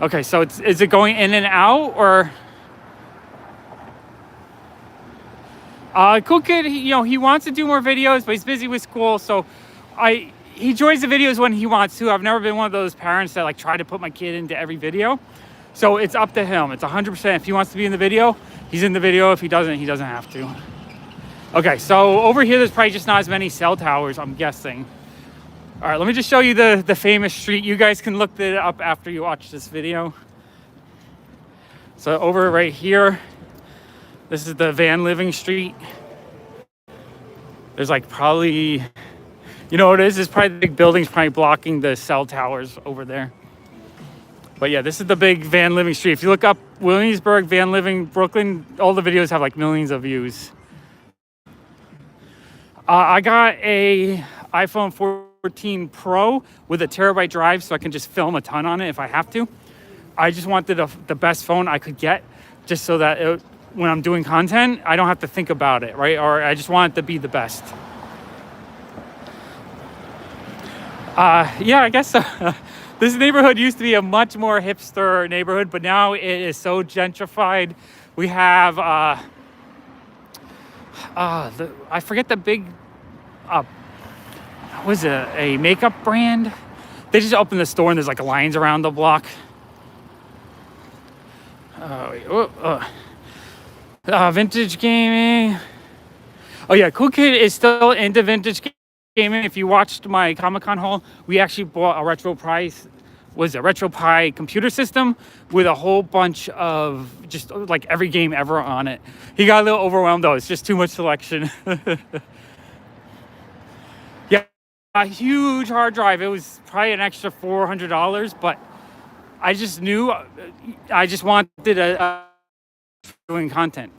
Okay, so is it going in and out or? Cool kid, he wants to do more videos, but he's busy with school, so he joins the videos when he wants to. I've never been one of those parents that like try to put my kid into every video. So it's up to him. It's 100%. If he wants to be in the video, he's in the video. If he doesn't, he doesn't have to. Okay, so over here, there's probably just not as many cell towers, I'm guessing. All right, let me just show you the famous street. You guys can look it up after you watch this video. So over right here, this is the van living street. There's like probably, you know what it is? There's probably the big buildings probably blocking the cell towers over there. But yeah, this is the big van living street. If you look up Williamsburg, van living, Brooklyn, all the videos have like millions of views. I got a iPhone 14 Pro with a terabyte drive so I can just film a ton on it if I have to. I just wanted the best phone I could get just so that when I'm doing content, I don't have to think about it, right? Or I just want it to be the best. Yeah, I guess so. This neighborhood used to be a much more hipster neighborhood, but now it is so gentrified. We have, I forget the big, was it a makeup brand? They just opened the store and there's like lines around the block. Vintage gaming. Oh yeah, Cool Kid is still into vintage gaming. If you watched my Comic-Con haul, we actually bought a RetroPie computer system with a whole bunch of just like every game ever on it. He got a little overwhelmed though. It's just too much selection. Yeah, a huge hard drive. It was probably an extra $400, but I just knew I just wanted doing content.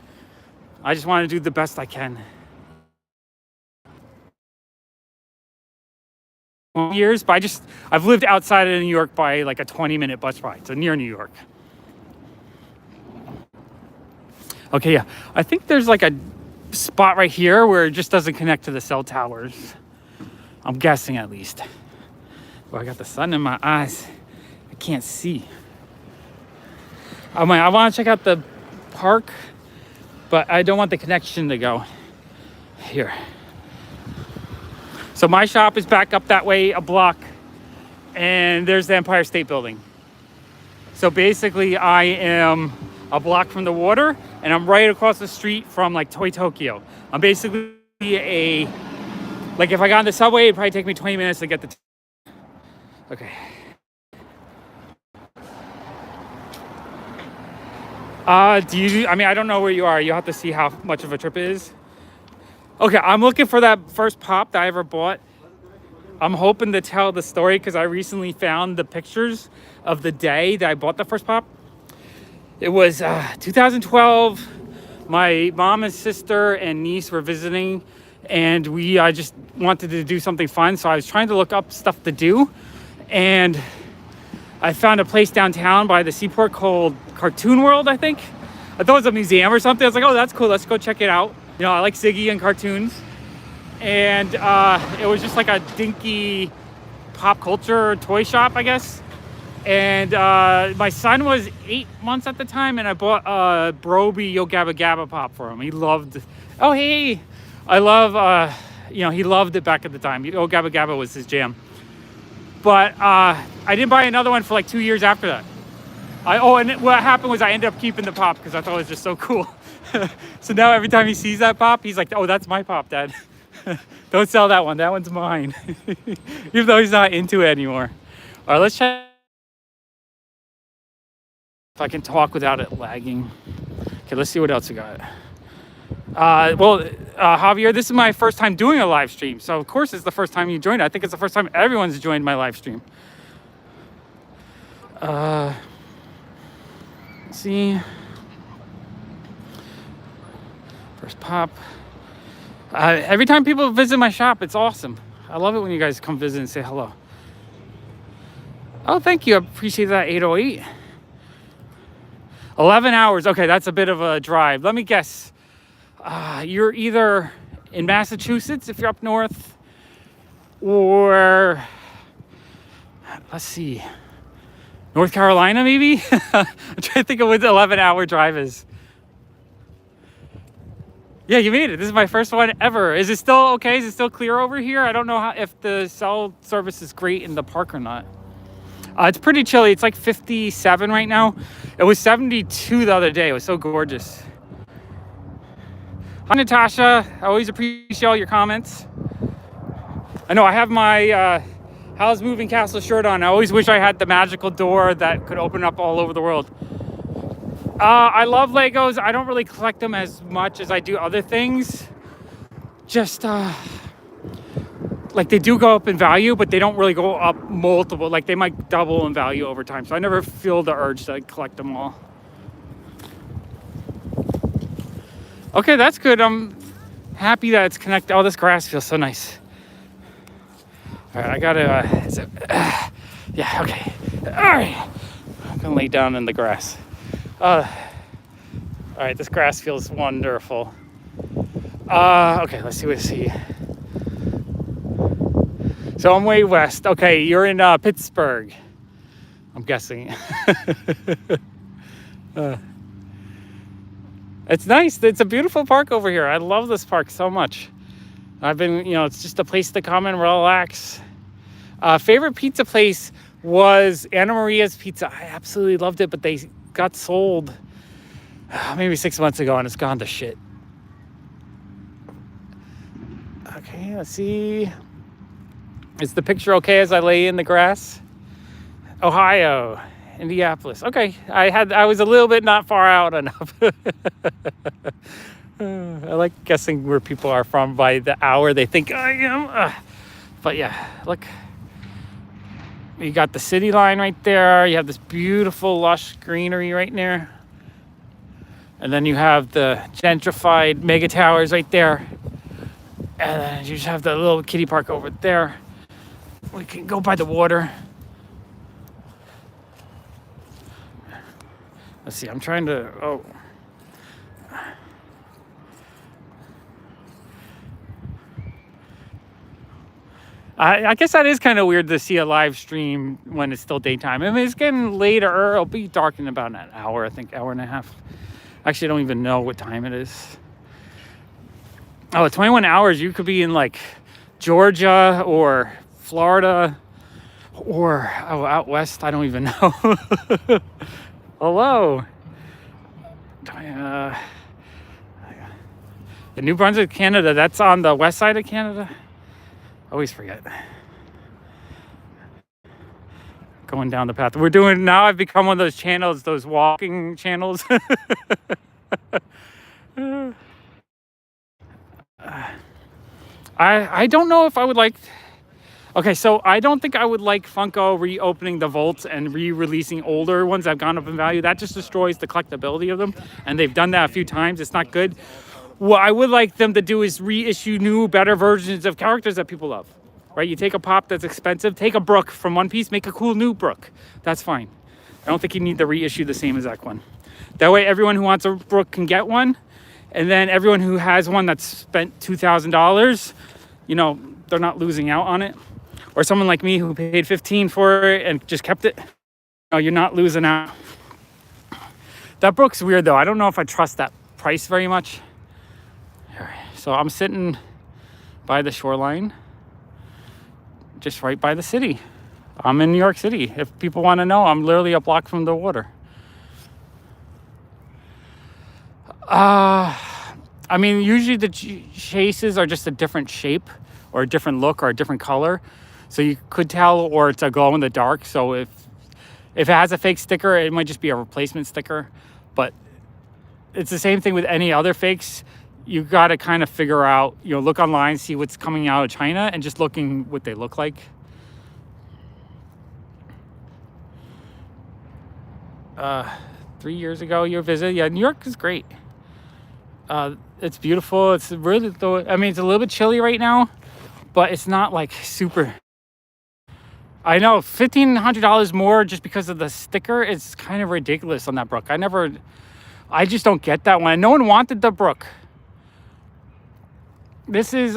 I just want to do the best I can. Years, but I've lived outside of New York by like a 20-minute bus ride, so near New York. Okay, yeah, I think there's like a spot right here where it just doesn't connect to the cell towers. I'm guessing at least. Well, I got the sun in my eyes. I can't see. I want to check out the park, but I don't want the connection to go here. So my shop is back up that way a block, and there's the Empire State Building. So basically I am a block from the water, and I'm right across the street from like Toy Tokyo. I'm basically like if I got on the subway, it'd probably take me 20 minutes to get the okay. I don't know where you are. You'll have to see how much of a trip it is. Okay, I'm looking for that first pop that I ever bought. I'm hoping to tell the story because I recently found the pictures of the day that I bought the first pop. It was 2012. My mom and sister and niece were visiting, and I just wanted to do something fun. So I was trying to look up stuff to do, and I found a place downtown by the seaport called Cartoon World, I think. I thought it was a museum or something. I was like, oh, that's cool. Let's go check it out. You know, I like Ziggy and cartoons. And it was just like a dinky pop culture toy shop, I guess. And my son was 8 months at the time, and I bought a Broby Yo Gabba Gabba pop for him. He loved, oh, hey, I love, you know, he loved it back at the time. Yo Gabba Gabba was his jam. But I didn't buy another one for like 2 years after that. And what happened was I ended up keeping the pop because I thought it was just so cool. So now every time he sees that pop, he's like, oh, that's my pop, Dad. Don't sell that one. That one's mine. Even though he's not into it anymore. All right, let's check if I can talk without it lagging. Okay, let's see what else we got. Javier, this is my first time doing a live stream. So, of course, it's the first time you joined. I think it's the first time everyone's joined my live stream. Let's see. First pop. Every time people visit my shop, it's awesome. I love it when you guys come visit and say hello. Oh, thank you. I appreciate that, 808. 11 hours. Okay, that's a bit of a drive. Let me guess. You're either in Massachusetts if you're up north, or let's see, North Carolina maybe? I'm trying to think of what the 11-hour drive is. Yeah, you made it. This is my first one ever. Is it still okay? Is it still clear over here? I don't know if the cell service is great in the park or not. It's pretty chilly. It's like 57 right now. It was 72 the other day. It was so gorgeous. Hi, Natasha. I always appreciate all your comments. I know I have my Howl's Moving Castle shirt on. I always wish I had the magical door that could open up all over the world. I love Legos. I don't really collect them as much as I do other things. Just like they do go up in value, but they don't really go up multiple. Like they might double in value over time. So I never feel the urge to collect them all. Okay, that's good. I'm happy that it's connected. Oh, this grass feels so nice. All right, I gotta, yeah, okay. All right, I'm gonna lay down in the grass. All right, this grass feels wonderful. Okay, let's see what I see. So I'm way west. Okay, you're in Pittsburgh, I'm guessing. It's nice. It's a beautiful park over here. I love this park so much. I've been, it's just a place to come and relax. Favorite pizza place was Anna Maria's Pizza. I absolutely loved it, but they got sold maybe 6 months ago and it's gone to shit. Okay, let's see. Is the picture okay as I lay in the grass? Ohio, Indianapolis. Okay, I was a little bit not far out enough. I like guessing where people are from by the hour they think I am. But yeah, look. You got the city line right there. You have this beautiful lush greenery right there. And then you have the gentrified mega towers right there. And then you just have the little kiddie park over there. We can go by the water. Let's see, I'm trying to, I guess that is kind of weird to see a live stream when it's still daytime. I mean, it's getting later. It'll be dark in about an hour, I think, hour and a half. Actually, I don't even know what time it is. Oh, 21 hours, you could be in like Georgia or Florida or out west. I don't even know. Hello. New Brunswick, Canada. That's on the west side of Canada. Always forget. Going down the path. We're doing now. I've become one of those channels, those walking channels. I don't know if I would like. Okay, so I don't think I would like Funko reopening the vaults and re-releasing older ones that have gone up in value. That just destroys the collectability of them, and they've done that a few times. It's not good. What I would like them to do is reissue new, better versions of characters that people love. Right? You take a Pop that's expensive, take a Brook from One Piece, make a cool new Brook. That's fine. I don't think you need to reissue the same exact one. That way, everyone who wants a Brook can get one, and then everyone who has one that's spent $2,000, you know, they're not losing out on it. Or someone like me who paid $15 for it and just kept it. No, you're not losing out. That Brook's weird though. I don't know if I trust that price very much. All right, so I'm sitting by the shoreline, just right by the city. I'm in New York City. If people want to know, I'm literally a block from the water. I mean, usually the chases are just a different shape or a different look or a different color. So you could tell, or it's a glow in the dark. So if it has a fake sticker, it might just be a replacement sticker. But it's the same thing with any other fakes. You got to kind of figure out, you know, look online, see what's coming out of China, and just looking what they look like. 3 years ago, your visit. Yeah, New York is great. It's beautiful. It's really, I mean, it's a little bit chilly right now, but it's not like super. I know $1,500 more just because of the sticker is kind of ridiculous on that Brook. I just don't get that one. No one wanted the Brook. This is,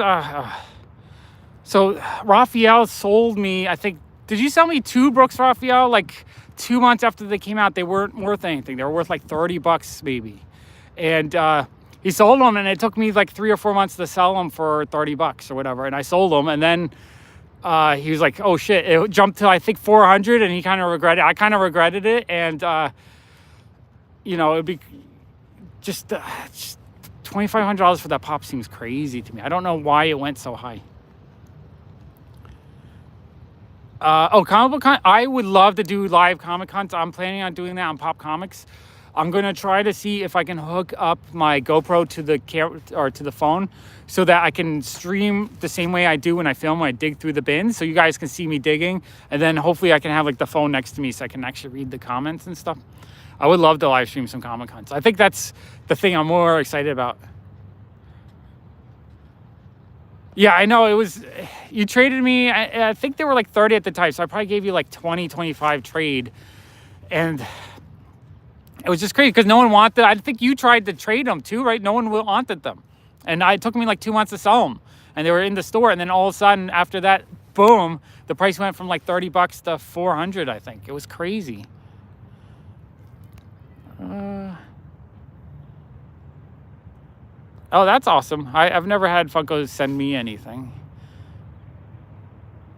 so Raphael sold me, I think, did you sell me 2 Brooks, Raphael? Like 2 months after they came out, they weren't worth anything. They were worth like $30 maybe. And, he sold them, and it took me like 3 or 4 months to sell them for $30 or whatever. And I sold them, and then he was like, oh shit, it jumped to I think 400, and he kind of regretted it. I kind of regretted it, and you know, it'd be just $2,500 for that Pop seems crazy to me. I don't know why it went so high. Comic book con, I would love to do live Comic Cons. I'm planning on doing that on Pop Comics. I'm gonna try to see if I can hook up my GoPro to the camera or to the phone, so that I can stream the same way I do when I film. When I dig through the bins, so you guys can see me digging, and then hopefully I can have like the phone next to me, so I can actually read the comments and stuff. I would love to live stream some Comic Cons. I think that's the thing I'm more excited about. Yeah, I know it was. You traded me. I think they were like 30 at the time, so I probably gave you like 20, 25 trade, and it was just crazy because no one wanted. I think you tried to trade them too, right? No one wanted them, and it took me like 2 months to sell them, and they were in the store. And then all of a sudden, after that, boom, the price went from like $30 to 400. I think it was crazy. Oh, that's awesome. I've never had Funko send me anything.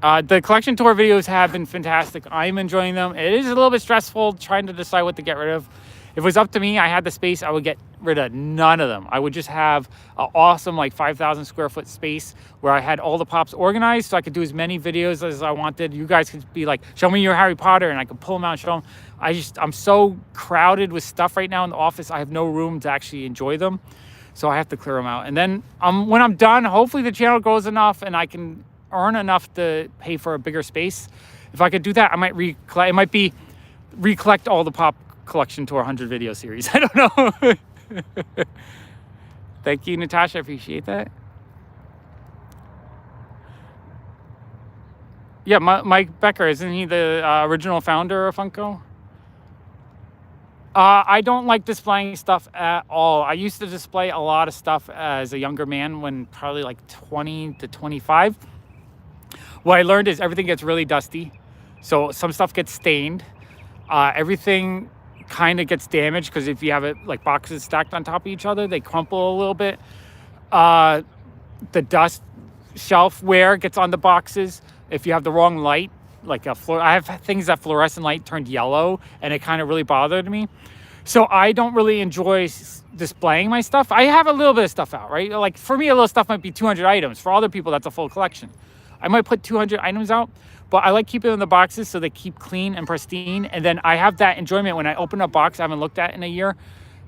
The collection tour videos have been fantastic. I'm enjoying them. It is a little bit stressful trying to decide what to get rid of. If it was up to me, I had the space, I would get rid of none of them. I would just have an awesome like 5,000 square foot space where I had all the Pops organized, so I could do as many videos as I wanted. You guys could be like, show me your Harry Potter, and I could pull them out and show them. I'm so crowded with stuff right now in the office. I have no room to actually enjoy them. So I have to clear them out. And then when I'm done, hopefully the channel grows enough and I can earn enough to pay for a bigger space. If I could do that, I might recollect. It might be recollect all the Pop Collection Tour 100 video series. I don't know. Thank you, Natasha. I appreciate that. Yeah, Mike Becker, isn't he the original founder of Funko? I don't like displaying stuff at all. I used to display a lot of stuff as a younger man, when probably like 20 to 25. What I learned is everything gets really dusty. So some stuff gets stained. Everything kind of gets damaged because if you have it like boxes stacked on top of each other, they crumple a little bit. The dust shelf wear gets on the boxes. If you have the wrong light, like I have things that fluorescent light turned yellow, and it kind of really bothered me. So I don't really enjoy displaying my stuff. I have a little bit of stuff out, right? Like for me, a little stuff might be 200 items. For other people, that's a full collection. I might put 200 items out, but I like keeping them in the boxes so they keep clean and pristine. And then I have that enjoyment when I open a box I haven't looked at in a year,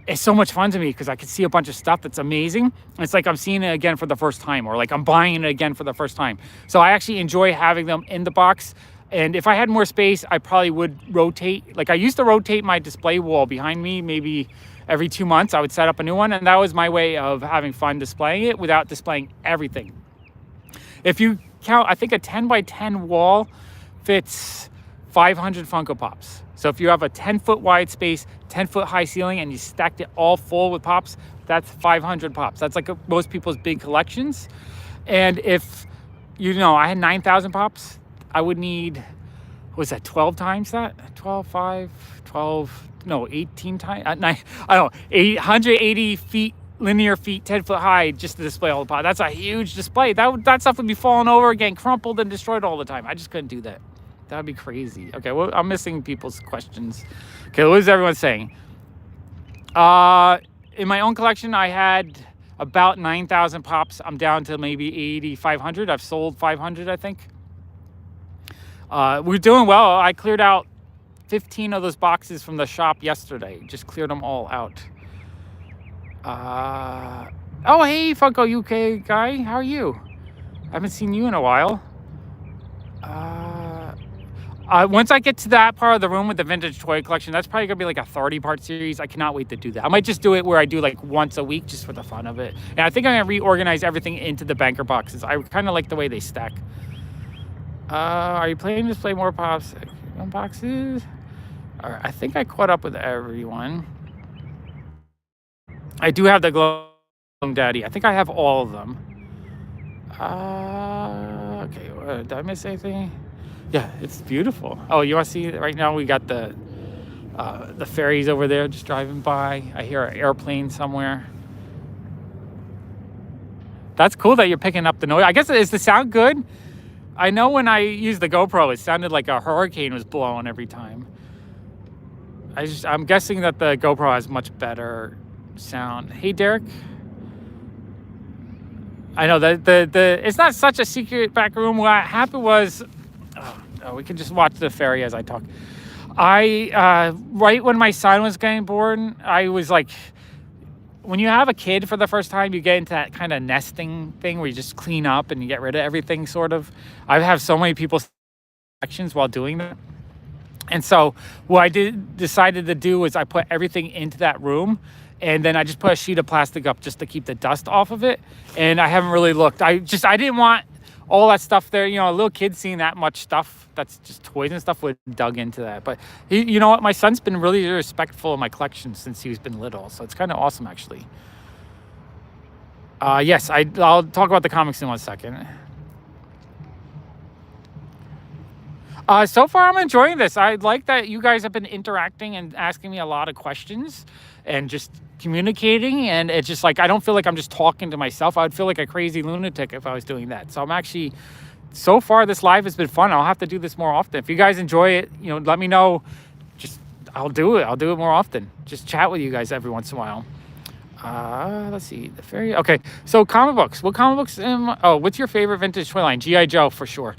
it's so much fun to me because I can see a bunch of stuff that's amazing. It's like I'm seeing it again for the first time, or like I'm buying it again for the first time. So I actually enjoy having them in the box. And if I had more space, I probably would rotate. Like I used to rotate my display wall behind me maybe every 2 months. I would set up a new one, and that was my way of having fun displaying it without displaying everything. If you count, I think a 10 by 10 wall fits 500 Funko Pops. So if you have a 10-foot wide space, 10-foot high ceiling, and you stacked it all full with Pops, that's 500 Pops. That's like most people's big collections. And if, I had 9,000 Pops, I would need, what was that, 12 times that? 12, 5, 12, no, 18 times, I don't know, 880 feet, linear feet, 10-foot high, just to display all the Pops. That's a huge display. That stuff would be falling over, getting crumpled and destroyed all the time. I just couldn't do that. That'd be crazy. Okay, well, I'm missing people's questions. Okay, what is everyone saying? In my own collection, I had about 9,000 Pops. I'm down to maybe 8,500. I've sold 500, I think. We're doing well. I cleared out 15 of those boxes from the shop yesterday. Just cleared them all out. Oh, hey, Funko UK guy. How are you? I haven't seen you in a while. Once I get to that part of the room with the vintage toy collection, that's probably gonna be like a 30-part series. I cannot wait to do that. I might just do it where I do like once a week just for the fun of it. And I think I'm gonna reorganize everything into the banker boxes. I kind of like the way they stack. Are you planning to display more Pops boxes? All right, I think I caught up with everyone. I do have the Glow Daddy. I think I have all of them. Okay, did I miss anything? Yeah, it's beautiful. Oh, you want to see it right now? We got the ferries over there just driving by. I hear an airplane somewhere. That's cool that you're picking up the noise. I guess, is the sound good? I know when I used the GoPro, it sounded like a hurricane was blowing every time. I'm guessing that the GoPro has much better sound. Hey, Derek. I know that it's not such a secret back room. What happened was, we can just watch the ferry as I talk. Right when my son was getting born, I was like, when you have a kid for the first time, you get into that kind of nesting thing where you just clean up and you get rid of everything, sort of. I have so many people's actions while doing that. And so what I decided to do was I put everything into that room, and then I just put a sheet of plastic up just to keep the dust off of it. And I haven't really looked. I didn't want all that stuff there. A little kid seeing that much stuff that's just toys and stuff would dug into that. But you know what? My son's been really respectful of my collection since he's been little. So it's kind of awesome, actually. Yes, I'll talk about the comics in 1 second. So far, I'm enjoying this. I like that you guys have been interacting and asking me a lot of questions and just communicating. And it's just like, I don't feel like I'm just talking to myself. I would feel like a crazy lunatic if I was doing that. So I'm actually, so far, this live has been fun. I'll have to do this more often. If you guys enjoy it, let me know. I'll do it. I'll do it more often. Just chat with you guys every once in a while. Let's see. The fairy. Okay. So comic books. What comic books? What's your favorite vintage toy line? G.I. Joe, for sure.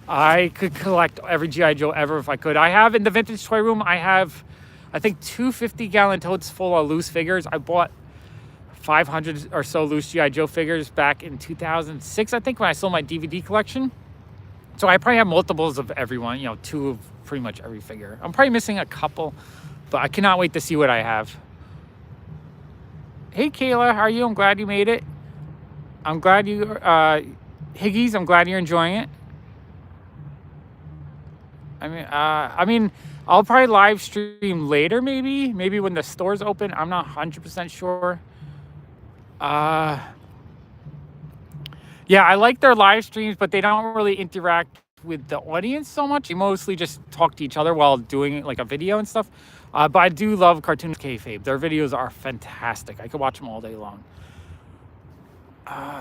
I could collect every G.I. Joe ever if I could. I have in the vintage toy room, I think 2 50-gallon totes full of loose figures. I bought 500 or so loose G.I. Joe figures back in 2006, I think, when I sold my DVD collection. So I probably have multiples of everyone, 2 of pretty much every figure. I'm probably missing a couple, but I cannot wait to see what I have. Hey, Kayla, how are you? I'm glad you made it. I'm glad you, Higgies, I'm glad you're enjoying it. I mean, I'll probably live stream later, maybe when the store's open. I'm not 100% sure. Yeah, I like their live streams, but they don't really interact with the audience so much. They mostly just talk to each other while doing like a video and stuff. But I do love Cartoon Kayfabe. Their videos are fantastic. I could watch them all day long.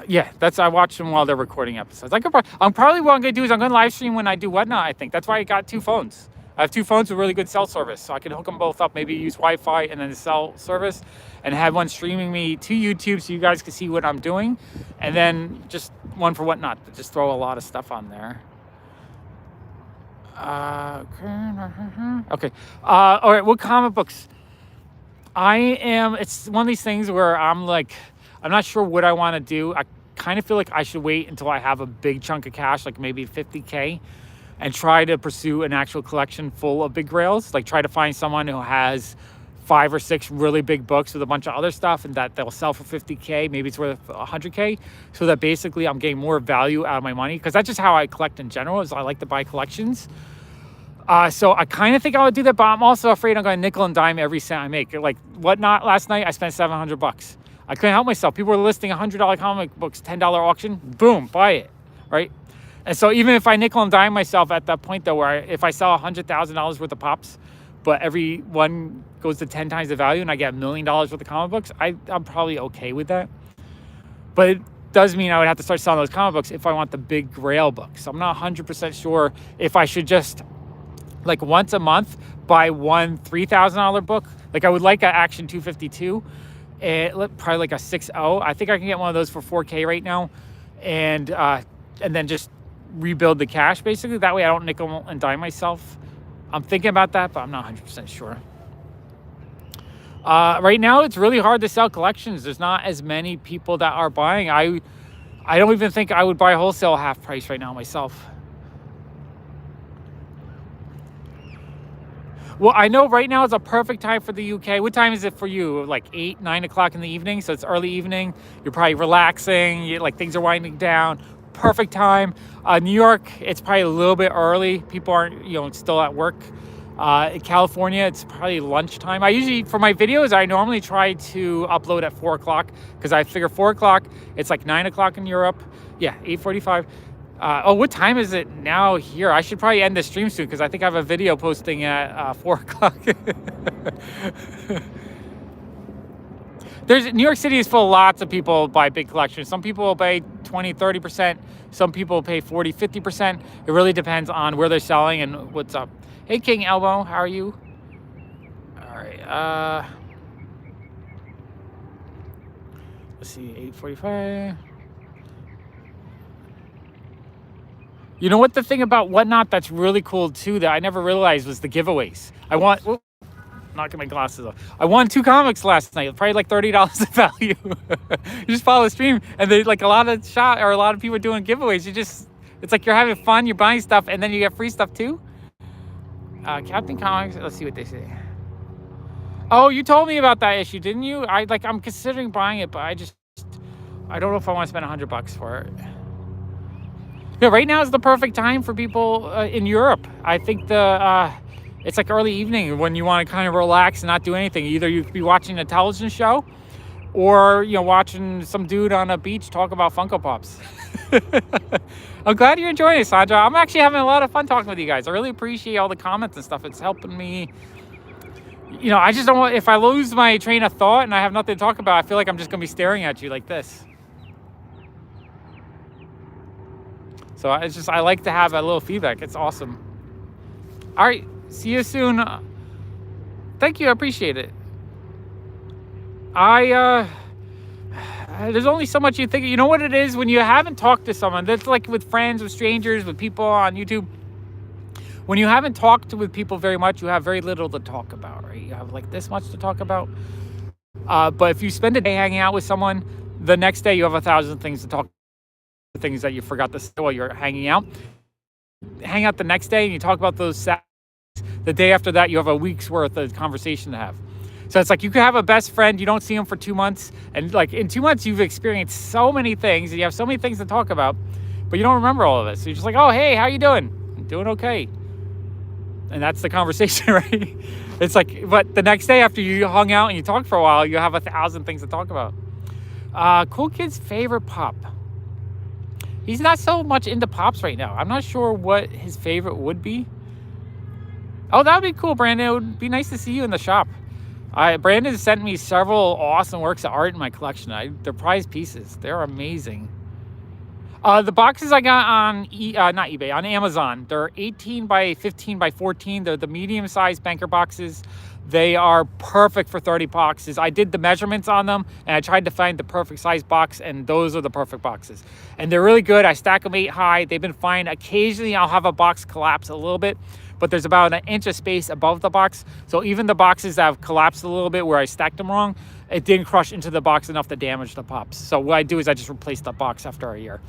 Yeah, I watch them while they're recording episodes. I'm probably what I'm gonna do is I'm gonna live stream when I do Whatnot. I think that's why I got 2 phones. I have 2 phones with really good cell service, so I can hook them both up. Maybe use Wi-Fi and then the cell service, and have one streaming me to YouTube so you guys can see what I'm doing, and then just one for Whatnot. Just throw a lot of stuff on there. Okay. All right. What comic books? It's one of these things where I'm like, I'm not sure what I want to do. I kind of feel like I should wait until I have a big chunk of cash, like maybe 50K, and try to pursue an actual collection full of big grails. Like try to find someone who has 5 or 6 really big books with a bunch of other stuff and that they'll sell for 50K, maybe it's worth 100K, so that basically I'm getting more value out of my money, because that's just how I collect in general, is I like to buy collections. So I kind of think I would do that, but I'm also afraid I'm going to nickel and dime every cent I make. Like Whatnot last night, I spent $700. I couldn't help myself. People were listing $100 comic books, $10 auction, boom, buy it, right? And so even if I nickel and dime myself at that point though, where if I sell $100,000 worth of pops, but every one goes to 10 times the value and I get $1 million worth of comic books, I'm probably okay with that. But it does mean I would have to start selling those comic books if I want the big grail books. So I'm not 100% sure if I should just, like once a month, buy one $3,000 book. Like I would like an Action 252, and probably like a 6.0. I think I can get one of those for 4K right now, and then just rebuild the cash basically. That way I don't nickel and dime myself. I'm thinking about that, but I'm not 100% sure. Right now, it's really hard to sell collections. There's not as many people that are buying. I don't even think I would buy wholesale half price right now myself. Well, I know right now is a perfect time for the UK. What time is it for you? Like 8, 9 o'clock in the evening? So it's early evening. You're probably relaxing. Like things are winding down. Perfect time. New York, it's probably a little bit early. People aren't, still at work. In California, it's probably lunchtime. I usually, for my videos, I normally try to upload at 4 o'clock, because I figure 4 o'clock, it's like 9 o'clock in Europe. Yeah, 8:45. What time is it now here? I should probably end the stream soon, because I think I have a video posting at 4 o'clock. New York City is full of lots of people buy big collections. Some people will pay 20, 30%. Some people will pay 40, 50%. It really depends on where they're selling and what's up. Hey, King Elbow, how are you? All right. Let's see, 8:45. You know what the thing about Whatnot that's really cool too that I never realized was the giveaways. Knocking my glasses off. I won 2 comics last night, probably like $30 of value. You just follow the stream, and they like a lot of people doing giveaways. It's like you're having fun, you're buying stuff, and then you get free stuff too. Captain Comics, let's see what they say. Oh, you told me about that issue, didn't you? I'm considering buying it, but I don't know if I want to spend $100 for it. Yeah, right now is the perfect time for people in Europe. I think it's like early evening when you want to kind of relax and not do anything. Either you could be watching a television show, or watching some dude on a beach talk about Funko Pops. I'm glad you're enjoying it, Sandra. I'm actually having a lot of fun talking with you guys. I really appreciate all the comments and stuff. It's helping me. I just don't want, if I lose my train of thought and I have nothing to talk about, I feel like I'm just going to be staring at you like this. So I like to have a little feedback. It's awesome. All right. See you soon. Thank you. I appreciate it. There's only so much you think. You know what it is when you haven't talked to someone? That's like with friends, with strangers, with people on YouTube. When you haven't talked with people very much, you have very little to talk about, right? You have like this much to talk about. But if you spend a day hanging out with someone, the next day you have 1,000 things to talk about, things that you forgot to say while you're hanging out. Hang out the next day and you talk about those. The day after that, you have a week's worth of conversation to have. So it's like you could have a best friend, you don't see him for 2 months, and like in 2 months you've experienced so many things and you have so many things to talk about, but you don't remember all of it. So you're just like, oh, hey, how you doing? I'm doing okay. And that's the conversation, right? It's like, but the next day after you hung out and you talked for a while, you have 1,000 things to talk about. Cool Kid's favorite pop. He's not so much into pops right now. I'm not sure what his favorite would be. Oh, that would be cool, Brandon. It would be nice to see you in the shop. Brandon sent me several awesome works of art in my collection. They're prized pieces. They're amazing. The boxes I got on not eBay, on Amazon. They're 18 by 15 by 14. They're the medium-sized banker boxes. They are perfect for 30 boxes. I did the measurements on them, and I tried to find the perfect size box, and those are the perfect boxes. And they're really good. I stack them 8 high. They've been fine. Occasionally, I'll have a box collapse a little bit, but there's about an inch of space above the box. So even the boxes that have collapsed a little bit where I stacked them wrong, it didn't crush into the box enough to damage the pops. So what I do is I just replace the box after a year.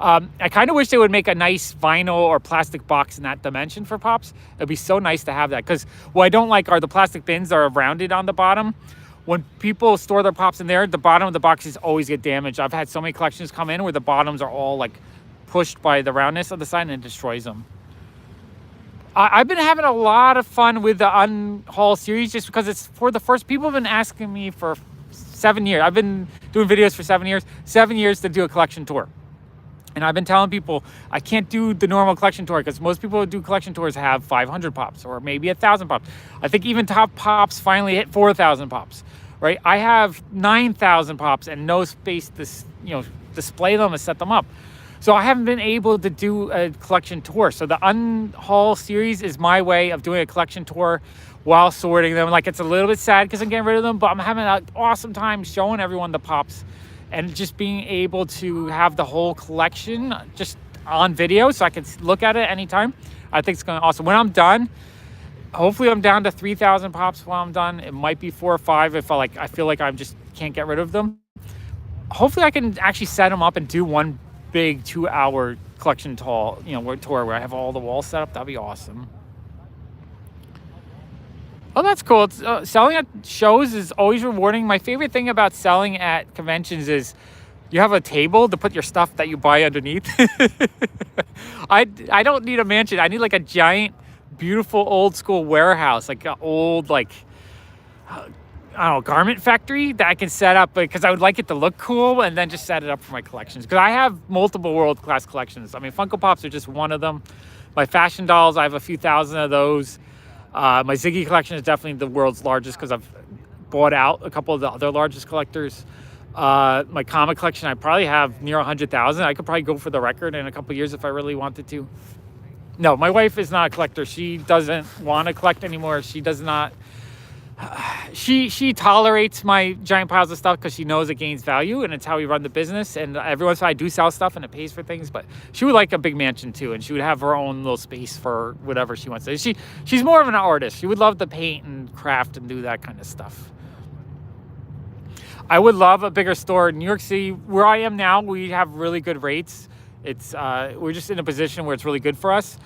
I kind of wish they would make a nice vinyl or plastic box in that dimension for pops. It'd be so nice to have that, because what I don't like are the plastic bins that are rounded on the bottom. When people store their pops in there, the bottom of the boxes always get damaged. I've had so many collections come in where the bottoms are all like pushed by the roundness of the side and it destroys them. I've been having a lot of fun with the Unhaul series just because it's for the first. People have been asking me for 7 years. I've been doing videos for 7 years. 7 years to do a collection tour. And I've been telling people I can't do the normal collection tour because most people who do collection tours have 500 pops or maybe 1,000 pops. I think even Top Pops finally hit 4,000 pops, right? I have 9,000 pops and no space to, display them and set them up. So I haven't been able to do a collection tour. So the Unhaul series is my way of doing a collection tour while sorting them. Like, it's a little bit sad because I'm getting rid of them, but I'm having an awesome time showing everyone the pops and just being able to have the whole collection just on video so I can look at it anytime. I think it's going to be awesome. When I'm done, hopefully I'm down to 3,000 pops while I'm done. It might be 4 or 5 if I feel like I just can't get rid of them. Hopefully I can actually set them up and do one big 2-hour collection tour where I have all the walls set up. That'd be awesome. Oh, that's cool. Selling at shows is always rewarding. My favorite thing about selling at conventions is you have a table to put your stuff that you buy underneath. I don't need a mansion. I need like a giant, beautiful, old school warehouse, like an old, I don't know, garment factory that I can set up because I would like it to look cool and then just set it up for my collections. Because I have multiple world-class collections. I mean, Funko Pops are just one of them. My fashion dolls, I have a few thousand of those. My Ziggy collection is definitely the world's largest because I've bought out a couple of the other largest collectors. My comic collection, I probably have near 100,000. I could probably go for the record in a couple of years if I really wanted to. No, my wife is not a collector. She doesn't want to collect anymore. She does not. She tolerates my giant piles of stuff because she knows it gains value and it's how we run the business. And every once in a while I do sell stuff and it pays for things, but she would like a big mansion too, and she would have her own little space for whatever she wants to. She's more of an artist. She would love to paint and craft and do that kind of stuff. I would love a bigger store in New York City. Where I am now, we have really good rates. It's we're just in a position where it's really good for us.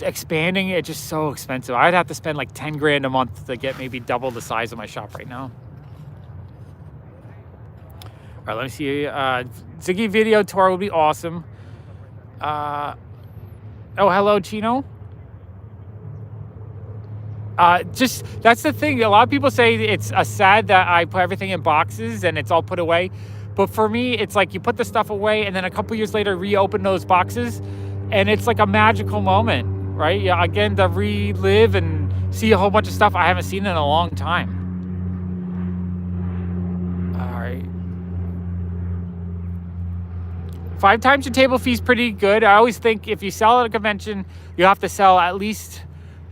Expanding it's just so expensive. I'd have to spend like 10 grand a month to get maybe double the size of my shop right now. All right, let me see. Ziggy video tour would be awesome. Oh, hello, Chino. Just that's the thing. A lot of people say it's sad that I put everything in boxes and it's all put away. But for me, it's like you put the stuff away and then a couple years later reopen those boxes, and it's like a magical moment. Right? Yeah, again, to relive and see a whole bunch of stuff I haven't seen in a long time. All right. 5 times your table fee is pretty good. I always think if you sell at a convention, you have to sell at least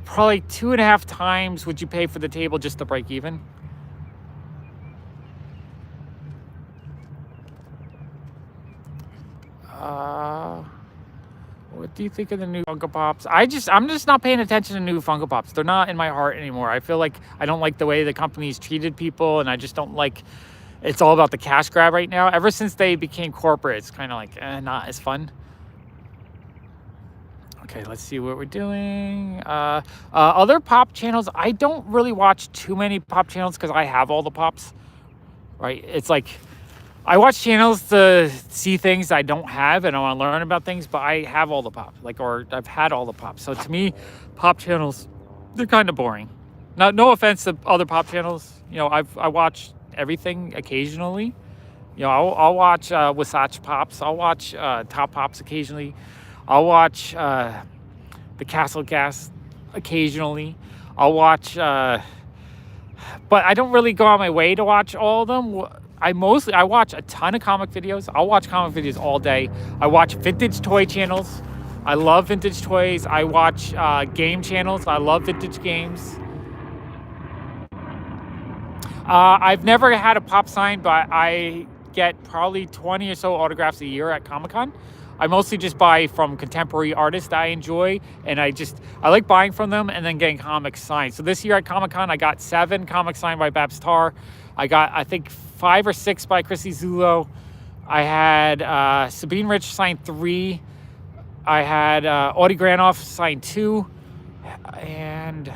probably 2.5 times what you pay for the table just to break even. What do you think of the new Funko Pops? I'm just not paying attention to new Funko Pops. They're not in my heart anymore. I feel like I don't like the way the company's treated people, and I just don't like. It's all about the cash grab right now. Ever since they became corporate, it's kind of like not as fun. Okay, let's see what we're doing. Other pop channels. I don't really watch too many pop channels because I have all the pops. Right? It's like. I watch channels to see things I don't have and I want to learn about things, but I have all the pop, or I've had all the pops. So to me, pop channels, they're kind of boring. No offense to other pop channels. I watch everything occasionally. I'll watch Wasatch Pops. I'll watch Top Pops occasionally. I'll watch the Castle Gas occasionally. I'll watch, but I don't really go out my way to watch all of them. I watch a ton of comic videos. I'll watch comic videos all day. I watch vintage toy channels. I love vintage toys. I watch game channels. I love vintage games. I've never had a pop sign, but I get probably 20 or so autographs a year at Comic-Con. I mostly just buy from contemporary artists that I enjoy, and I like buying from them and then getting comics signed. So this year at Comic-Con, I got 7 comics signed by Babs Tarr. I got, I think, 5 or 6 by Chrissy Zullo. I had Sabine Rich signed 3. I had Audie Granoff signed 2. And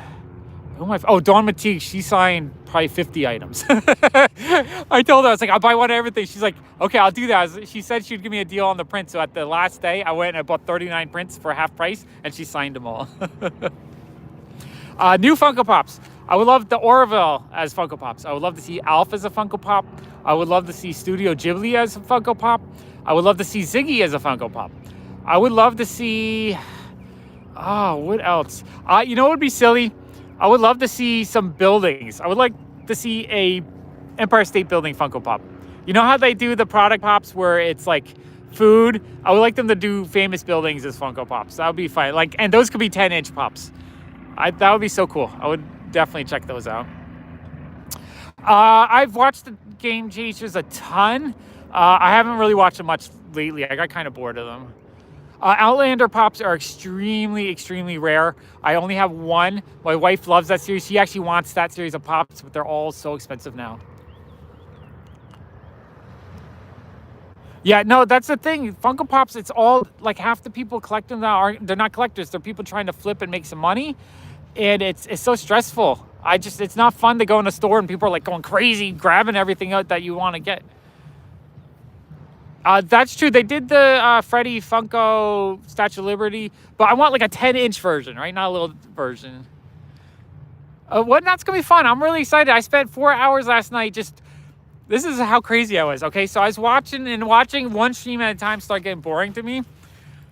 Dawn Matique, she signed probably 50 items. I told her, I was like, I'll buy one of everything. She's like, okay, I'll do that. She said she'd give me a deal on the print. So at the last day, I went and I bought 39 prints for half price, and she signed them all. New Funko Pops. I would love the Orville as Funko Pops. I would love to see Alf as a Funko Pop. I would love to see Studio Ghibli as a Funko Pop. I would love to see Ziggy as a Funko Pop. I would love to see... Oh, what else? You know what would be silly? I would love to see some buildings. I would like to see a Empire State Building Funko Pop. You know how they do the product pops where it's like food? I would like them to do famous buildings as Funko Pops. That would be fun. Like, and those could be 10-inch pops. That would be so cool. I would definitely check those out. I've watched the Game Chasers a ton. I haven't really watched them much lately. I got kind of bored of them. Outlander Pops are extremely, extremely rare. I only have one. My wife loves that series. She actually wants that series of Pops, but they're all so expensive now. Yeah, no, that's the thing. Funko Pops, it's all, like, half the people collecting them they're not collectors. They're people trying to flip and make some money. And it's so stressful. It's not fun to go in a store and people are, like, going crazy, grabbing everything out that you want to get. That's true. They did the Freddy Funko Statue of Liberty, but I want like a 10-inch version, right? Not a little version. Whatnot's going to be fun. I'm really excited. I spent 4 hours last night this is how crazy I was, okay? So I was watching one stream at a time started getting boring to me.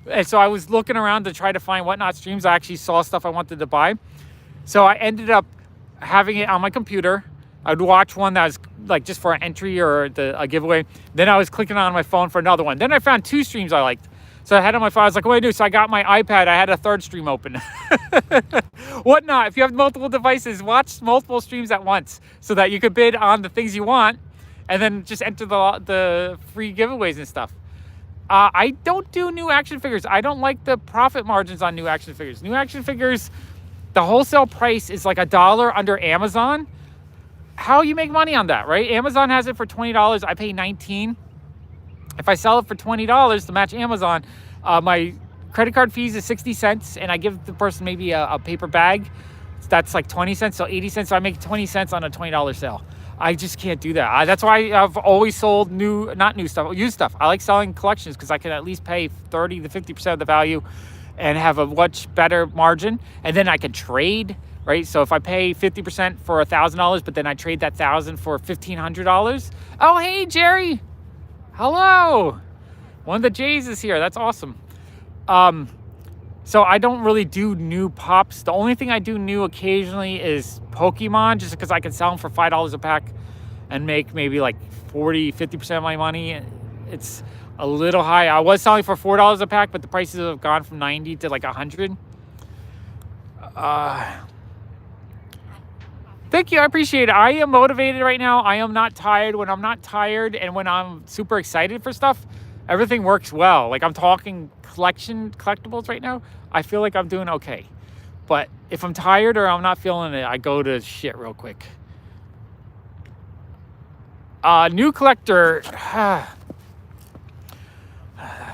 And so I was looking around to try to find Whatnot streams. I actually saw stuff I wanted to buy. So I ended up having it on my computer. I'd watch one that was like just for an entry or a giveaway. Then I was clicking on my phone for another one. Then I found 2 streams I liked. So I had on my phone, I was like, what do I do? So I got my iPad. I had a 3rd stream open. Whatnot, if you have multiple devices, watch multiple streams at once so that you could bid on the things you want and then just enter the free giveaways and stuff. I don't do new action figures. I don't like the profit margins on new action figures. New action figures, the wholesale price is like $1 under Amazon. How you make money on that, right? Amazon has it for $20. I pay $19. If I sell it for $20 to match Amazon, my credit card fees is 60 cents, and I give the person maybe a paper bag. That's like 20 cents, so 80 cents. So I make 20 cents on a $20 sale. I just can't do that. That's why I've always sold used stuff. I like selling collections because I can at least pay 30 to 50% of the value and have a much better margin, and then I can trade. Right, so if I pay 50% for $1,000, but then I trade that $1,000 for $1,500. Oh, hey, Jerry. Hello. One of the J's is here. That's awesome. So I don't really do new pops. The only thing I do new occasionally is Pokemon, just because I can sell them for $5 a pack and make maybe like 40-50% of my money. It's a little high. I was selling for $4 a pack, but the prices have gone from 90 to like 100. Thank you. I appreciate it. I am motivated right now. I am not tired. When I'm not tired and when I'm super excited for stuff, everything works well. Like, I'm talking collectibles right now. I feel like I'm doing okay. But if I'm tired or I'm not feeling it, I go to shit real quick. New collector.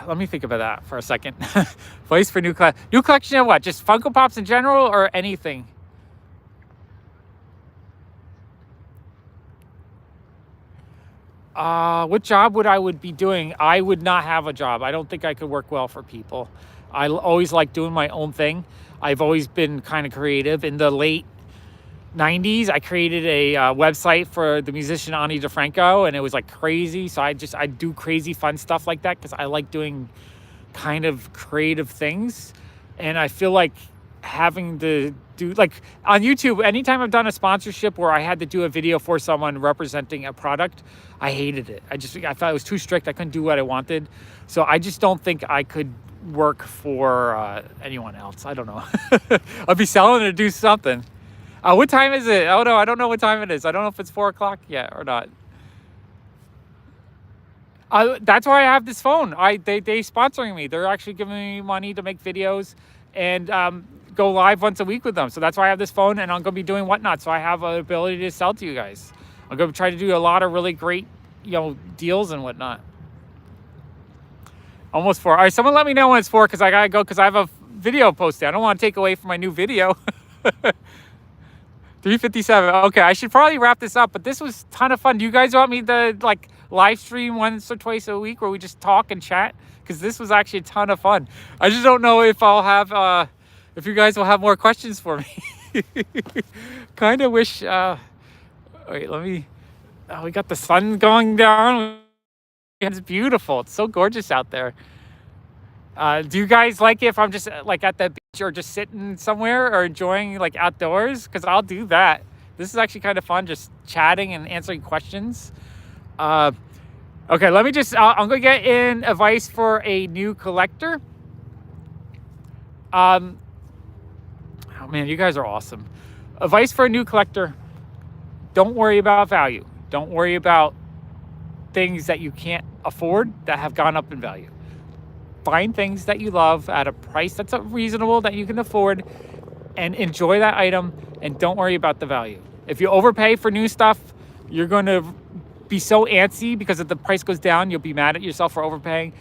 Let me think about that for a second. Place for new collection of what? Just Funko Pops in general or anything? What job would I be doing? I would not have a job. I don't think I could work well for people. I always like doing my own thing. I've always been kind of creative. In the late 90s, I created a website for the musician Ani DeFranco, and it was like crazy. So I do crazy fun stuff like that because I like doing kind of creative things. And I feel like having to do, like on YouTube, anytime I've done a sponsorship where I had to do a video for someone representing a product, I hated it. I thought it was too strict. I couldn't do what I wanted. So I just don't think I could work for anyone else. I don't know. I'll be selling to do something. What time is it? Oh no, I don't know what time it is. I don't know if it's 4 o'clock yet or not. That's why I have this phone. They sponsoring me. They're actually giving me money to make videos and go live once a week with them. So that's why I have this phone, and I'm gonna be doing whatnot. So I have an ability to sell to you guys. I'm gonna try to do a lot of really great, deals and whatnot. Almost 4. All right, someone let me know when it's 4 because I gotta go because I have a video posted. I don't want to take away from my new video. 3:57. Okay, I should probably wrap this up, but this was a ton of fun. Do you guys want me to live stream once or twice a week where we just talk and chat? Because this was actually a ton of fun. I just don't know if I'll have if you guys will have more questions for me. Kind of wish. Wait, let me. Oh, we got the sun going down. It's beautiful. It's so gorgeous out there. Do you guys like it if I'm just at the beach or just sitting somewhere or enjoying outdoors? Because I'll do that. This is actually kind of fun, just chatting and answering questions. Okay, let me just, I'm going to get in advice for a new collector. Oh man, you guys are awesome. Advice for a new collector. Don't worry about value. Don't worry about things that you can't afford that have gone up in value. Find things that you love at a price that's reasonable that you can afford and enjoy that item, and don't worry about the value. If you overpay for new stuff, you're going to be so antsy because if the price goes down, you'll be mad at yourself for overpaying.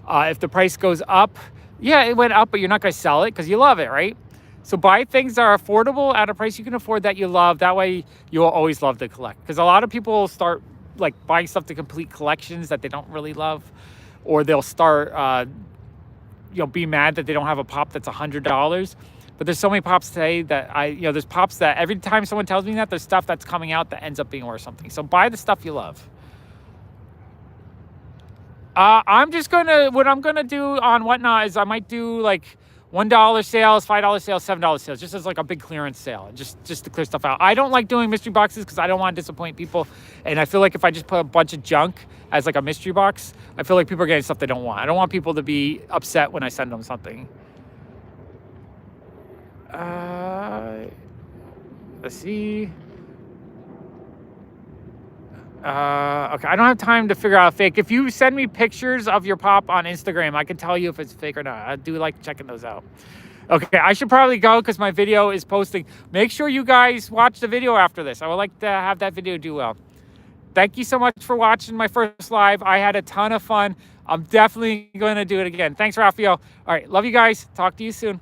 If the price goes up, yeah, it went up, but you're not going to sell it because you love it, right? So buy things that are affordable at a price you can afford that you love. That way you'll always love to collect. Because a lot of people start buying stuff to complete collections that they don't really love, or they'll start be mad that they don't have a pop that's $100. But there's so many pops today that there's pops that every time someone tells me that, there's stuff that's coming out that ends up being worth something. So buy the stuff you love. What I'm gonna do on Whatnot is I might do $1 sales, $5 sales, $7 sales, just as a big clearance sale, just to clear stuff out. I don't like doing mystery boxes because I don't want to disappoint people, and I feel like if I just put a bunch of junk as a mystery box, I feel like people are getting stuff they don't want. I don't want people to be upset when I send them something. Let's see. Okay, I don't have time to figure out fake. If you send me pictures of your pop on Instagram, I can tell you if it's fake or not. I do like checking those out. Okay, I should probably go because my video is posting. Make sure you guys watch the video after this. I would like to have that video do well. Thank you so much for watching my first live. I had a ton of fun. I'm definitely going to do it again. Thanks, Raphael. All right, love you guys. Talk to you soon.